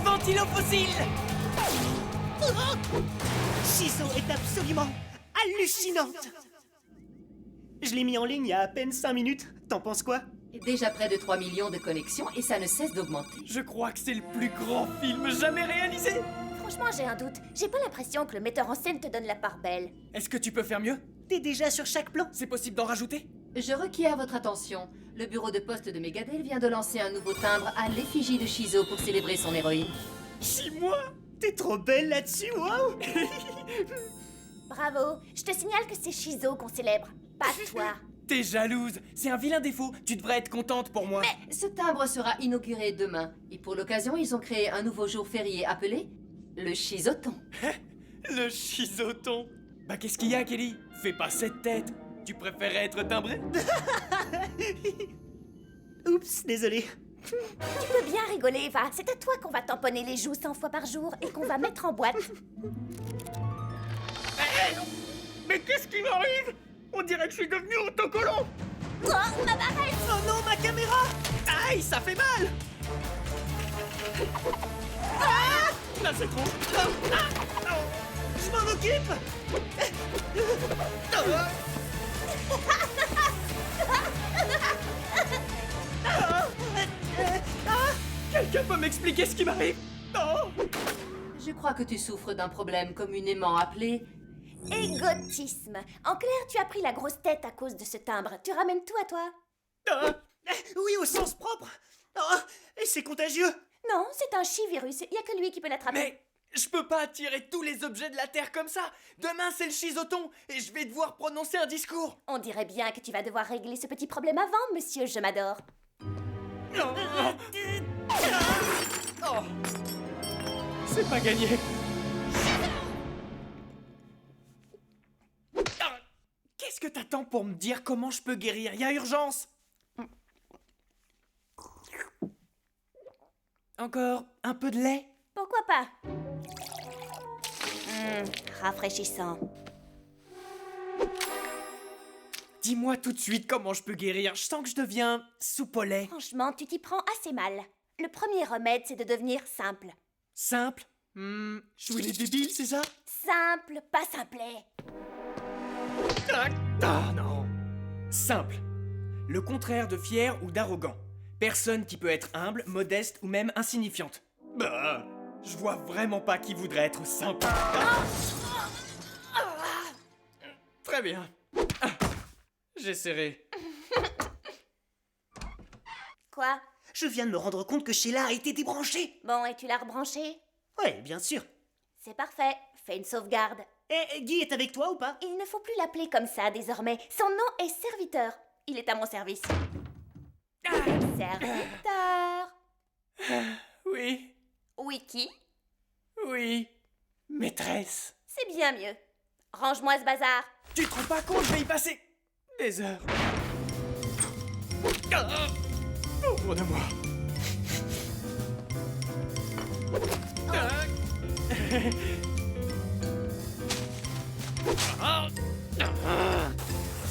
Ventilo fossile. Shizo est absolument hallucinante. Je l'ai mis en ligne il y a à peine 5 minutes. T'en penses quoi? Déjà près de 3 millions de connexions et ça ne cesse d'augmenter. Je crois que c'est le plus grand film jamais réalisé. Franchement, j'ai un doute. J'ai pas l'impression que le metteur en scène te donne la part belle. Est-ce que tu peux faire mieux? T'es déjà sur chaque plan? C'est possible d'en rajouter? Je requiers votre attention. Le bureau de poste de Megadel vient de lancer un nouveau timbre à l'effigie de Shizo pour célébrer son héroïne. 6 mois? T'es trop belle là-dessus, waouh. Bravo. Je te signale que c'est Shizo qu'on célèbre, pas toi. T'es jalouse. C'est un vilain défaut. Tu devrais être contente pour moi. Mais ce timbre sera inauguré demain. Et pour l'occasion, ils ont créé un nouveau jour férié appelé le Shizoton. Le Shizoton. Bah qu'est-ce qu'il y a, Kelly? Fais pas cette tête. Tu préférais être timbré? Oups, désolé. Tu peux bien rigoler, Eva. C'est à toi qu'on va tamponner les joues 100 fois par jour et qu'on va mettre en boîte. Mais qu'est-ce qui m'arrive? On dirait que je suis devenu autocollant. Oh, ma barrette! Oh non, ma caméra! Aïe, ça fait mal. Là, c'est trop. Je m'en occupe. Quelqu'un peut m'expliquer ce qui m'arrive? Oh. Je crois que tu souffres d'un problème communément appelé Égotisme. En clair, tu as pris la grosse tête à cause de ce timbre. Tu ramènes tout à toi. Oui, au sens propre. Oh, et c'est contagieux. Non, c'est un chi-virus. Il y a que lui qui peut l'attraper. Mais je peux pas attirer tous les objets de la Terre comme ça. Demain, c'est le Shizoton et je vais devoir prononcer un discours. On dirait bien que tu vas devoir régler ce petit problème avant, monsieur Je m'adore. Oh. C'est pas gagné. Qu'est-ce que t'attends pour me dire comment je peux guérir? Y a urgence. Encore un peu de lait? Pourquoi pas? Rafraîchissant. Dis-moi tout de suite comment je peux guérir. Je sens que je deviens soupe au lait. Franchement, tu t'y prends assez mal. Le premier remède, c'est de devenir simple. Simple? Jouer les débiles, c'est ça? Simple, pas simplet. Ah non. Simple. Le contraire de fier ou d'arrogant. Personne qui peut être humble, modeste ou même insignifiante. Bah, je vois vraiment pas qui voudrait être simple. Très bien. J'essaierai. Quoi? Je viens de me rendre compte que Sheila a été débranchée. Bon, et tu l'as rebranché? Ouais, bien sûr. C'est parfait. Fais une sauvegarde. Et Guy est avec toi ou pas? Il ne faut plus l'appeler comme ça désormais. Son nom est Serviteur. Il est à mon service. Serviteur. Oui. Oui, qui? Oui. Maîtresse. C'est bien mieux. Range-moi ce bazar. Tu te rends pas compte, je vais y passer des heures. Pauvre de moi.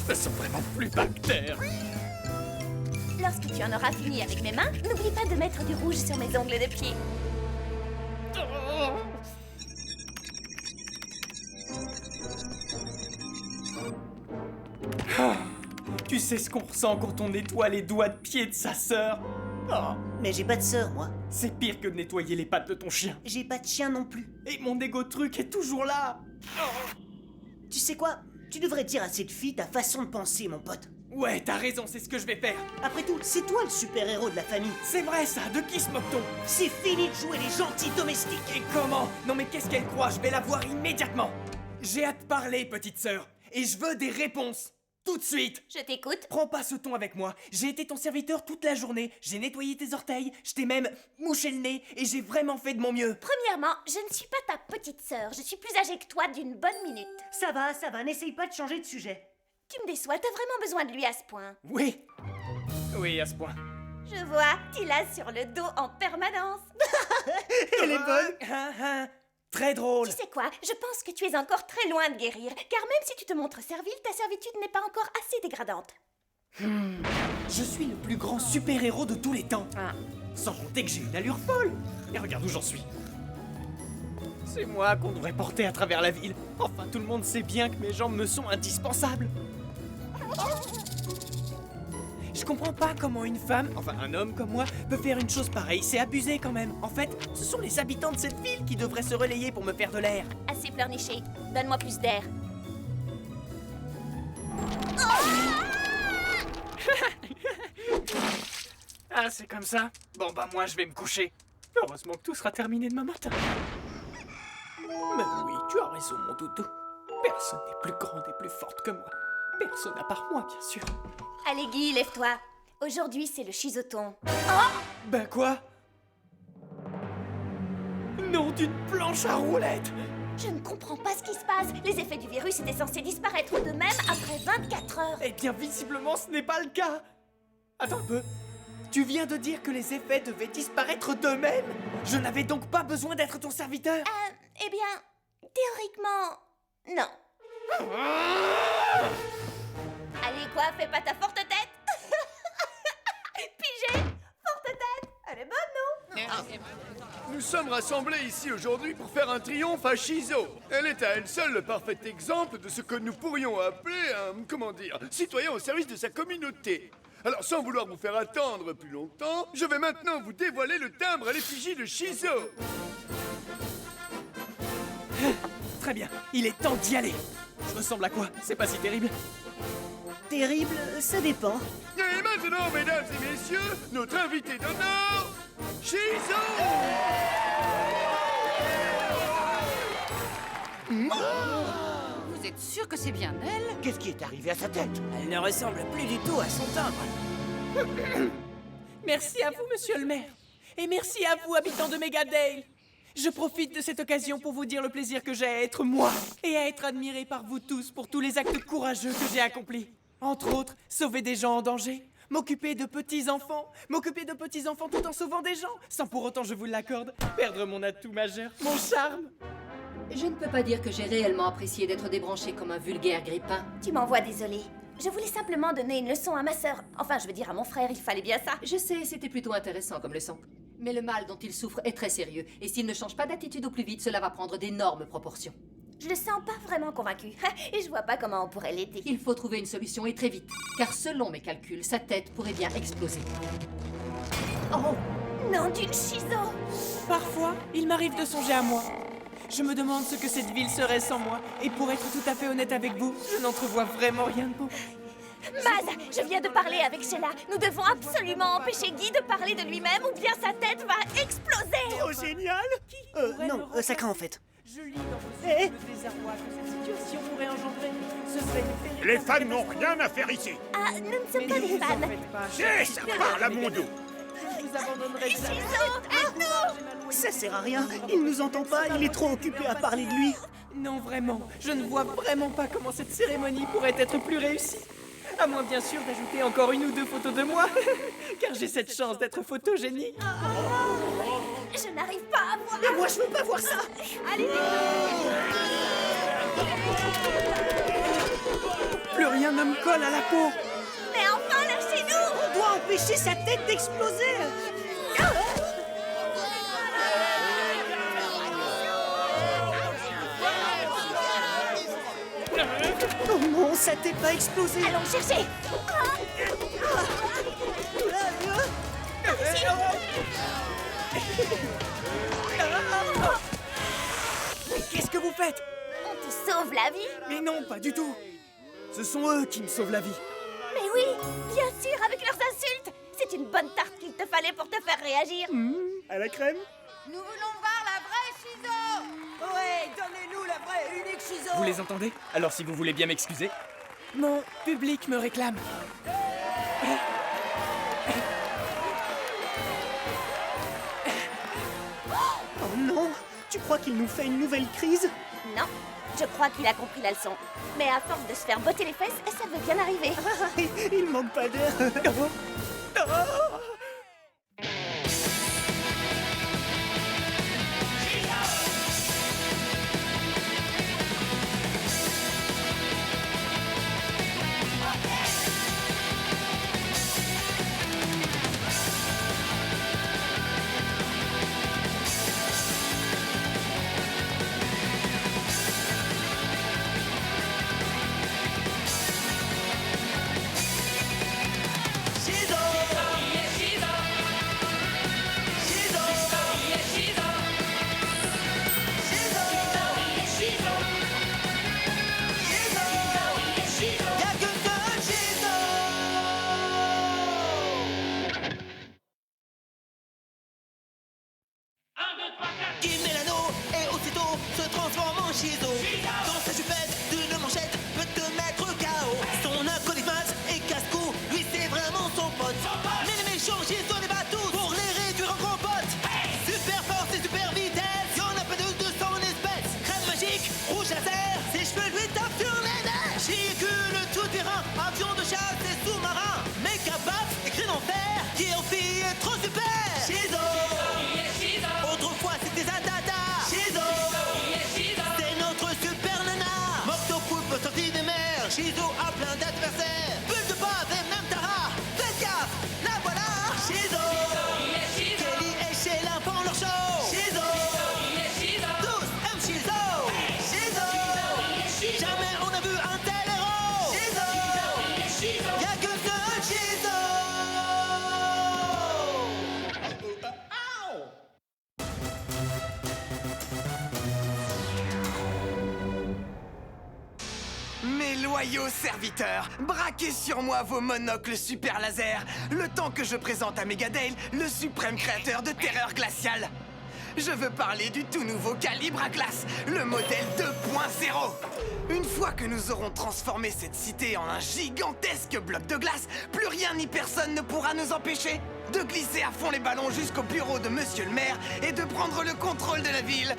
Je me sens vraiment plus bactère. Lorsque tu en auras fini avec mes mains, n'oublie pas de mettre du rouge sur mes ongles de pied. Tu sais ce qu'on ressent quand on nettoie les doigts de pied de sa sœur? Oh, Mais j'ai pas de sœur, moi. c'est pire que de nettoyer les pattes de ton chien. J'ai pas de chien non plus. Et mon égo truc est toujours là. Tu sais quoi? Tu devrais dire à cette fille ta façon de penser, mon pote. Ouais, t'as raison, c'est ce que je vais faire. Après tout, c'est toi le super-héros de la famille. C'est vrai ça, de qui se moque-t-on? C'est fini de jouer les gentils domestiques. Et comment? Non mais qu'est-ce qu'elle croit? Je vais la voir immédiatement. J'ai hâte de parler, petite sœur. Et je veux des réponses. Tout de suite. Je t'écoute. Prends pas ce ton avec moi. J'ai été ton serviteur toute la journée. J'ai nettoyé tes orteils. Je t'ai même mouché le nez. Et j'ai vraiment fait de mon mieux. Premièrement, je ne suis pas ta petite sœur. Je suis plus âgée que toi d'une bonne minute. Ça va, n'essaye pas de changer de sujet. Tu me déçois, t'as vraiment besoin de lui à ce point. Oui. Oui, à ce point. Je vois, tu l'as sur le dos en permanence. Elle est bonne. Très drôle. Tu sais quoi? Je pense que tu es encore très loin de guérir, car même si tu te montres servile, ta servitude n'est pas encore assez dégradante. Je suis le plus grand super-héros de tous les temps. Sans compter que j'ai une allure folle. Et regarde où j'en suis. C'est moi qu'on devrait porter à travers la ville. Enfin, tout le monde sait bien que mes jambes me sont indispensables. Je comprends pas comment une femme, enfin un homme comme moi, peut faire une chose pareille. C'est abusé quand même. En fait, ce sont les habitants de cette ville qui devraient se relayer pour me faire de l'air. Assez pleurniché, donne-moi plus d'air. Ah, c'est comme ça? Bon bah moi je vais me coucher. Heureusement que tout sera terminé demain matin. Mais oui, tu as raison mon doudou. Personne n'est plus grande et plus forte que moi. Personne à part moi, bien sûr. Allez Guy, lève-toi. Aujourd'hui, c'est le chisoton. Ben quoi? Non d'une planche à roulettes! Je ne comprends pas ce qui se passe. Les effets du virus étaient censés disparaître d'eux-mêmes après 24 heures. Eh bien, visiblement, ce n'est pas le cas. Attends un peu. Tu viens de dire que les effets devaient disparaître d'eux-mêmes? Je n'avais donc pas besoin d'être ton serviteur? Eh bien, théoriquement, non. Allez quoi, fais pas ta forte tête. Pigé, forte tête. Elle est bonne, non? Nous sommes rassemblés ici aujourd'hui pour faire un triomphe à Shizo. Elle est à elle seule le parfait exemple de ce que nous pourrions appeler un, comment dire, citoyen au service de sa communauté. Alors, sans vouloir vous faire attendre plus longtemps, je vais maintenant vous dévoiler le timbre à l'effigie de Shizo. Très bien, il est temps d'y aller. Je ressemble à quoi? C'est pas si terrible. Terrible, ça dépend. Et maintenant, mesdames et messieurs, notre invité d'honneur, Shizo! Vous êtes sûr que c'est bien elle? Qu'est-ce qui est arrivé à sa tête? Elle ne ressemble plus du tout à son timbre. Merci à vous, monsieur le maire. Et merci à vous, habitants de Megadale. Je profite de cette occasion pour vous dire le plaisir que j'ai à être moi et à être admiré par vous tous pour tous les actes courageux que j'ai accomplis. Entre autres, sauver des gens en danger, m'occuper de petits-enfants tout en sauvant des gens, sans pour autant, je vous l'accorde, perdre mon atout majeur, mon charme. Je ne peux pas dire que j'ai réellement apprécié d'être débranché comme un vulgaire grippin. Tu m'envoies désolé. Je voulais simplement donner une leçon à ma sœur. Enfin, je veux dire à mon frère, il fallait bien ça. Je sais, c'était plutôt intéressant comme leçon. Mais le mal dont il souffre est très sérieux, et s'il ne change pas d'attitude au plus vite, cela va prendre d'énormes proportions. Je le sens pas vraiment convaincu, et je vois pas comment on pourrait l'aider. Il faut trouver une solution et très vite, car selon mes calculs, sa tête pourrait bien exploser. Oh, non d'une schizo! Parfois, il m'arrive de songer à moi. Je me demande ce que cette ville serait sans moi, et pour être tout à fait honnête avec vous, je n'entrevois vraiment rien de beau. Maz, je viens de parler avec Sheila. Nous devons absolument empêcher Guy de parler de lui-même ou bien sa tête va exploser. Oh, génial! Non, ça craint en fait. Je lis dans vos yeux le désarroi que cette situation pourrait engendrer. Ce serait une véritable... Les fans n'ont rien à faire ici. Ah, nous ne sommes pas des fans. C'est ça parle à mon dos. Je vous abandonnerai jamais. Chizo, aide-nous! Ça sert à rien, il nous entend pas, il est trop occupé à parler de lui. Non, vraiment, je ne vois vraiment pas comment cette cérémonie pourrait être plus réussie. À moins bien sûr d'ajouter encore une ou deux photos de moi, car j'ai cette chance d'être photogénie. Je n'arrive pas à voir. Mais moi, je veux pas voir ça. Allez, Plus rien ne me colle à la peau. mais enfin, lâchez-nous! On doit empêcher sa tête d'exploser. Oh non, sa tête va exploser. Allons chercher! Qu'est-ce que vous faites? On te sauve la vie? Mais non, pas du tout. Ce sont eux qui me sauvent la vie. Mais oui, bien sûr, avec leurs insultes! C'est une bonne tarte qu'il te fallait pour te faire réagir. À la crème. Nous voulons voir la vraie Chizo! Ouais, donnez-nous la vraie et unique Chizo! Vous les entendez? Alors si vous voulez bien m'excuser. Mon public me réclame. Oh non, tu crois qu'il nous fait une nouvelle crise? Non, je crois qu'il a compris la leçon. Mais à force de se faire botter les fesses, ça veut bien arriver. Il manque pas d'air. Il met l'anneau et aussitôt se transforme en Chizo. Dans sa jupette d'une manchette peut te mettre KO. Son acolyte et casse-cou, lui c'est vraiment son pote. Mais les méchants Chizo les bat tous pour les réduire en gros potes. Super force et super vitesse, y'en a pas de son espèce. Crème magique, rouge laser, ses cheveux lui tapent sur les nerfs. Véhicule tout terrain, avion de chasse et sous-marin. Méga baf, écrit en fer, qui en fille est trop super. Chizo. Autrefois c'était Zadada. Chizo. C'est notre super nana. Moctopoulpe sorti des mers. Chizo a plein d'adversaires. Bulle de base et même Tara. Faites gaffe, la voilà. Chizo. Kelly et Sheila font leur show. Chizo. Tous aiment Chizo. Chizo. Jamais on a vu un tel héros. Chizo. Y'a que seul Chizo. Mes loyaux serviteurs, braquez sur moi vos monocles super laser, le temps que je présente à Megadale le suprême créateur de terreur glaciale. Je veux parler du tout nouveau calibre à glace, le modèle 2.0. Une fois que nous aurons transformé cette cité en un gigantesque bloc de glace, plus rien ni personne ne pourra nous empêcher de glisser à fond les ballons jusqu'au bureau de Monsieur le maire et de prendre le contrôle de la ville.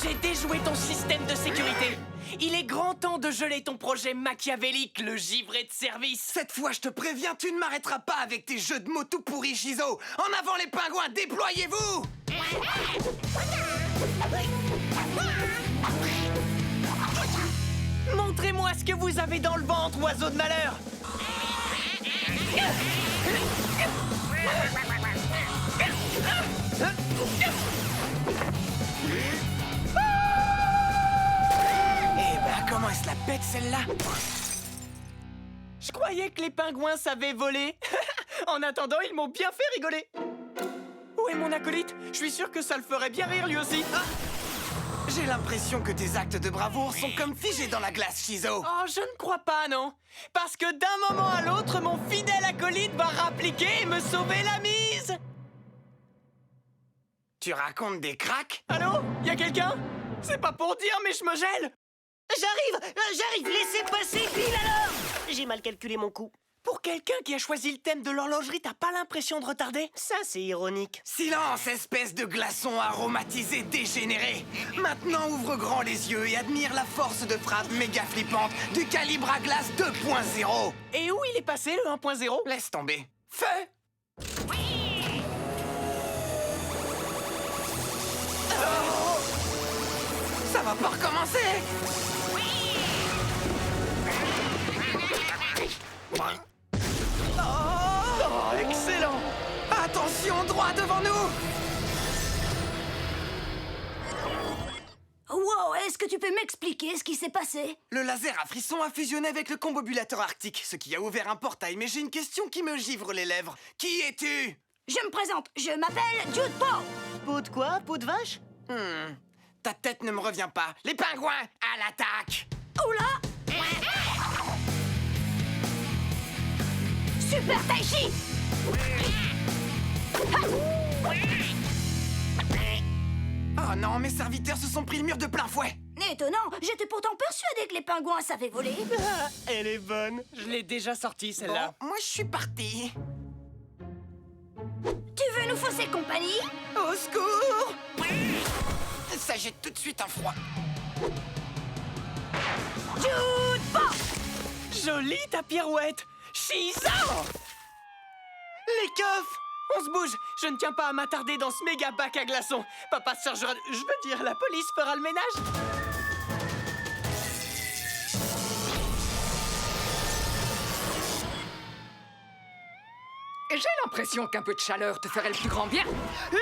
J'ai déjoué ton système de sécurité. Il est grand temps de geler ton projet machiavélique, le givré de service. Cette fois, je te préviens, tu ne m'arrêteras pas avec tes jeux de mots tout pourris, Chizo. En avant les pingouins, déployez-vous! Dites-moi ce que vous avez dans le ventre, oiseau de malheur. Eh ben, comment elle se la pète, celle-là? Je croyais que les pingouins savaient voler. En attendant, ils m'ont bien fait rigoler. Où est mon acolyte? Je suis sûr que ça le ferait bien rire lui aussi. Ah, j'ai l'impression que tes actes de bravoure sont comme figés dans la glace, Shizo. Oh, je ne crois pas, non. Parce que d'un moment à l'autre, mon fidèle acolyte va rappliquer et me sauver la mise. Tu racontes des cracks? Allô? Y a quelqu'un? C'est pas pour dire, mais je me gèle. J'arrive, laissez passer, pile alors. J'ai mal calculé mon coup. Pour quelqu'un qui a choisi le thème de l'horlogerie, t'as pas l'impression de retarder? Ça, c'est ironique. Silence, espèce de glaçon aromatisé dégénéré! Maintenant, ouvre grand les yeux et admire la force de frappe méga flippante du calibre à glace 2.0! Et où il est passé, le 1.0? Laisse tomber. Feu! Oh! Ça va pas recommencer! Oh, excellent! Attention, droit devant nous! Wow, est-ce que tu peux m'expliquer ce qui s'est passé? Le laser à frisson a fusionné avec le combobulateur arctique, ce qui a ouvert un portail, mais j'ai une question qui me givre les lèvres. Qui es-tu? Je me présente, je m'appelle Jude Paul. Peau de quoi? Peau de vache? Ta tête ne me revient pas. Les pingouins, à l'attaque! Oula! Super Taichi! Oh non, mes serviteurs se sont pris le mur de plein fouet! Étonnant, j'étais pourtant persuadée que les pingouins savaient voler. Elle est bonne. Je l'ai déjà sortie, celle-là. Bon, moi, je suis parti. Tu veux nous fausser compagnie? Au secours! Ça jette tout de suite un froid. Jude Paul! Jolie ta pirouette! Shizo! Les keufs! On se bouge! Je ne tiens pas à m'attarder dans ce méga bac à glaçons! Papa se chargera de... Je veux dire, la police fera le ménage! J'ai l'impression qu'un peu de chaleur te ferait le plus grand bien.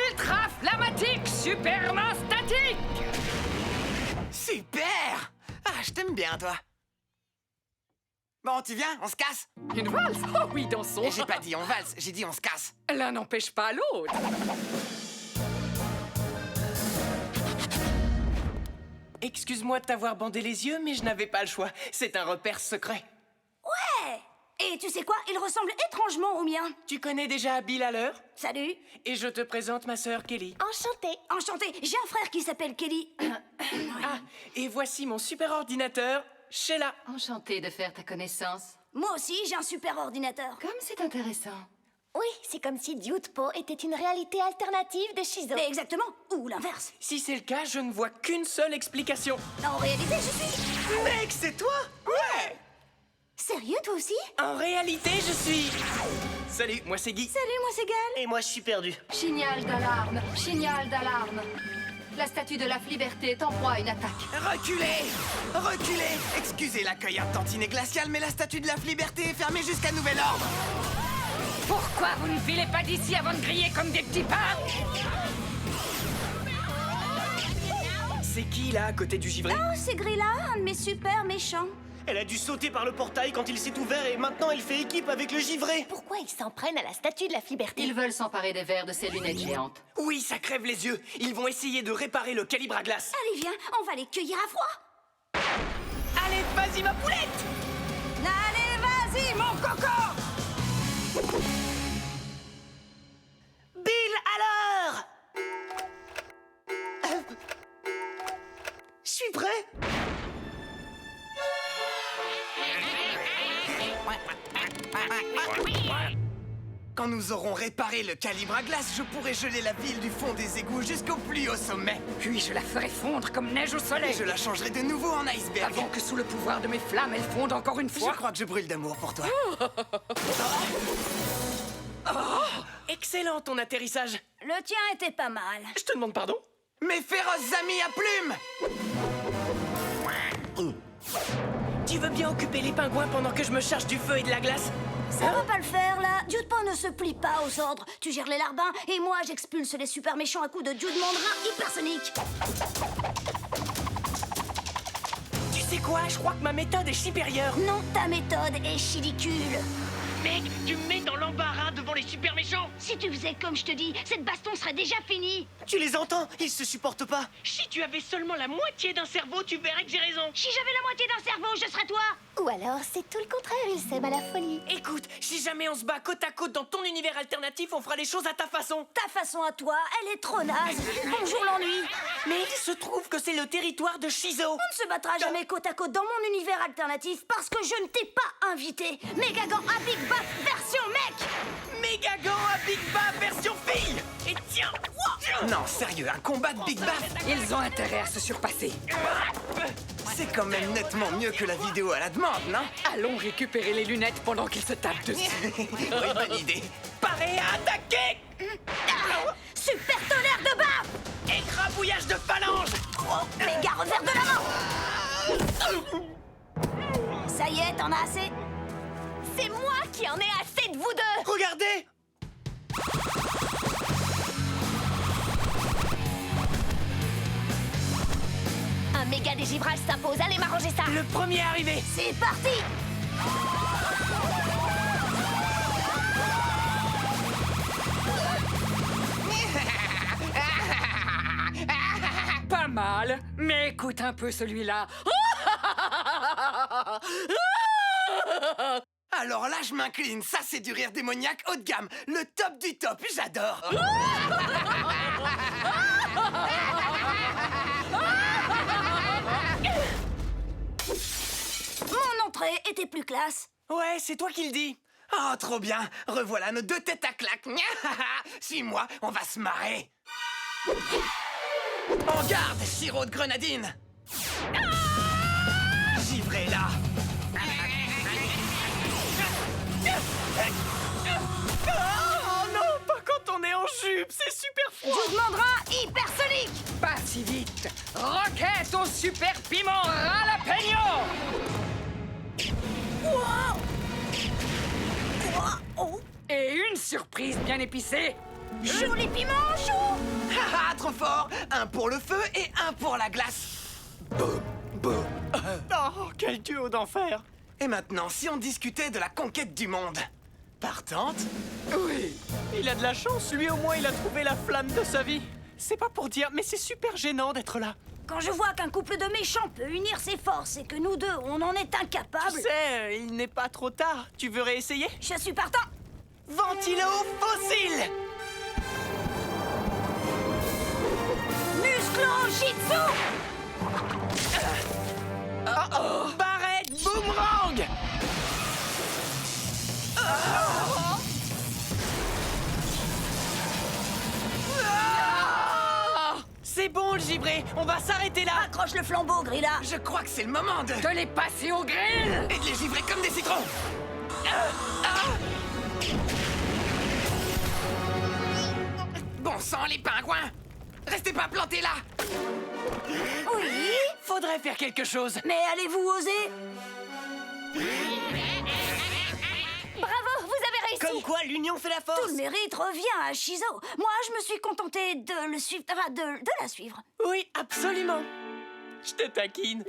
Ultra flammatique, superment statique! Super! Ah, je t'aime bien, toi. Bon, tu viens, on se casse? Une valse? Oh oui, dansons! Et j'ai pas dit on valse, j'ai dit on se casse. L'un n'empêche pas l'autre. Excuse-moi de t'avoir bandé les yeux, mais je n'avais pas le choix. C'est un repère secret. Ouais! Et tu sais quoi? Il ressemble étrangement au mien. Tu connais déjà Bill Haller? Salut! Et je te présente ma sœur Kelly. Enchantée! Enchantée! J'ai un frère qui s'appelle Kelly. Ah, et voici mon super ordinateur, Sheila. Enchantée de faire ta connaissance. Moi aussi, j'ai un super ordinateur. Comme c'est intéressant. Oui, c'est comme si Dudepo était une réalité alternative de Shizo. Exactement, ou l'inverse. Si c'est le cas, je ne vois qu'une seule explication. En réalité, je suis... Mec, c'est toi? Ouais! Sérieux, toi aussi? En réalité, je suis... Salut, moi c'est Guy. Salut, moi c'est Gal. Et moi, je suis perdu. Signal d'alarme, signal d'alarme. La statue de la liberté est en proie à une attaque. Reculez! Reculez! Excusez l'accueil un tantinet glacial, mais la statue de la liberté est fermée jusqu'à nouvel ordre. Pourquoi vous ne filez pas d'ici avant de griller comme des petits pains? C'est qui, là, à côté du givré? Oh, c'est Grilla, un de mes super méchants. Elle a dû sauter par le portail quand il s'est ouvert et maintenant elle fait équipe avec le givré. Pourquoi ils s'en prennent à la statue de la liberté? Ils veulent s'emparer des verres de ces lunettes géantes. Oui, ça crève les yeux. Ils vont essayer de réparer le calibre à glace. Allez, viens, on va les cueillir à froid. Allez, vas-y, ma poulette! Allez, vas-y, mon coco! Bill alors! Je suis prêt. Quand nous aurons réparé le calibre à glace, je pourrai geler la ville du fond des égouts jusqu'au plus haut sommet. Puis je la ferai fondre comme neige au soleil. Et je la changerai de nouveau en iceberg. Avant que sous le pouvoir de mes flammes, elle fonde encore une fois. Je crois que je brûle d'amour pour toi. Oh, excellent ton atterrissage. Le tien était pas mal. Je te demande pardon? Mes féroces amis à plumes! Tu veux bien occuper les pingouins pendant que je me charge du feu et de la glace? Ça va pas le faire, là. Dude-Pan ne se plie pas aux ordres. Tu gères les larbins, et moi, j'expulse les super méchants à coups de Dude Mandrin hypersonique. Tu sais quoi? Je crois que ma méthode est supérieure. Non, ta méthode est ridicule. Mec, tu me mets dans l'embarras devant les super méchants. Si tu faisais comme je te dis, cette baston serait déjà finie. Tu les entends? Ils se supportent pas. Si tu avais seulement la moitié d'un cerveau, tu verrais que j'ai raison. Si j'avais la moitié d'un cerveau, je serais toi. Ou alors, c'est tout le contraire, il s'aime à la folie. Écoute, si jamais on se bat côte à côte dans ton univers alternatif, on fera les choses à ta façon. Ta façon à toi, elle est trop naze. Bonjour l'ennui. Mais il se trouve que c'est le territoire de Shizo. On ne se battra jamais côte à côte dans mon univers alternatif parce que je ne t'ai pas invité. Megagan à Big Bap version mec. Megagan à Big Bap version fille. Et tiens. Non, sérieux, un combat de Big Bap? Ils ont intérêt à se surpasser. C'est quand même nettement mieux que la vidéo à la demande, non? Allons récupérer les lunettes pendant qu'ils se tapent dessus. Oui, bonne idée. Paré à attaquer. Super tonnerre de Bap. Écrabouillage de phalange. Méga revers de la main. Ça y est, t'en as assez? C'est moi qui en ai assez de vous deux. Regardez. Un méga dégivrage s'impose, allez m'arranger ça. Le premier arrivé. C'est parti. Pas mal, mais écoute un peu celui-là. Alors là, je m'incline. Ça, c'est du rire démoniaque haut de gamme. Le top du top. J'adore. Mon entrée était plus classe. Ouais, c'est toi qui le dis. Oh, trop bien. Revoilà nos deux têtes à claque. Suis-moi, on va se marrer. En garde, sirop de grenadine. Givré là. Oh non, pas quand on est en jupe, c'est super froid. Dude Mandrin hypersonique. Pas si vite. Roquette au super piment jalapeno. Et une surprise bien épicée. Joli piment chaud. Haha, trop fort. Un pour le feu et un pour la glace. Boum, boum. Oh, quel duo d'enfer. Et maintenant, si on discutait de la conquête du monde? Partante? Oui. Il a de la chance, lui au moins il a trouvé la flamme de sa vie. C'est pas pour dire, mais c'est super gênant d'être là. Quand je vois qu'un couple de méchants peut unir ses forces et que nous deux, on en est incapables... Tu sais, il n'est pas trop tard. Tu veux réessayer? Je suis partant. Ventilo fossile. Musclo Jitsu. Barrette boomerang. C'est bon le givré, on va s'arrêter là. Accroche le flambeau, Grilla. Je crois que c'est le moment de les passer au grill et de les givrer comme des citrons. Bon sang, les pingouins. Restez pas plantés là. Oui. Faudrait faire quelque chose. Mais allez-vous oser? Bravo, vous avez réussi. Comme quoi, l'union fait la force. Tout le mérite revient à Shizo. Moi, je me suis contentée de le suivre, enfin, de la suivre. Oui, absolument. Je te taquine.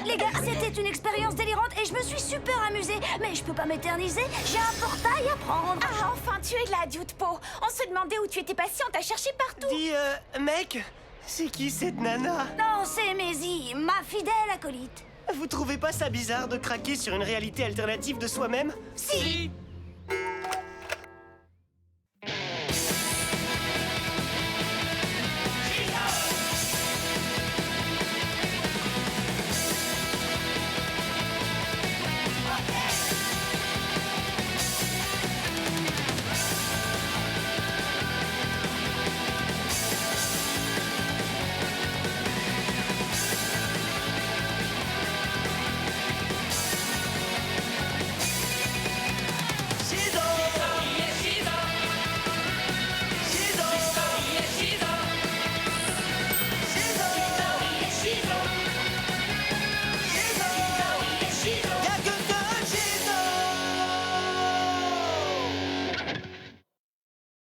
Les gars, c'était une expérience délirante et je me suis super amusée. Mais je peux pas m'éterniser, j'ai un portail à prendre. Ah, enfin, tu es là, Dude-Po. On se demandait où tu étais passé, on t'a cherché partout. Dis, mec, c'est qui cette nana? Non, c'est Maisie, ma fidèle acolyte. Vous trouvez pas ça bizarre de craquer sur une réalité alternative de soi-même? Si.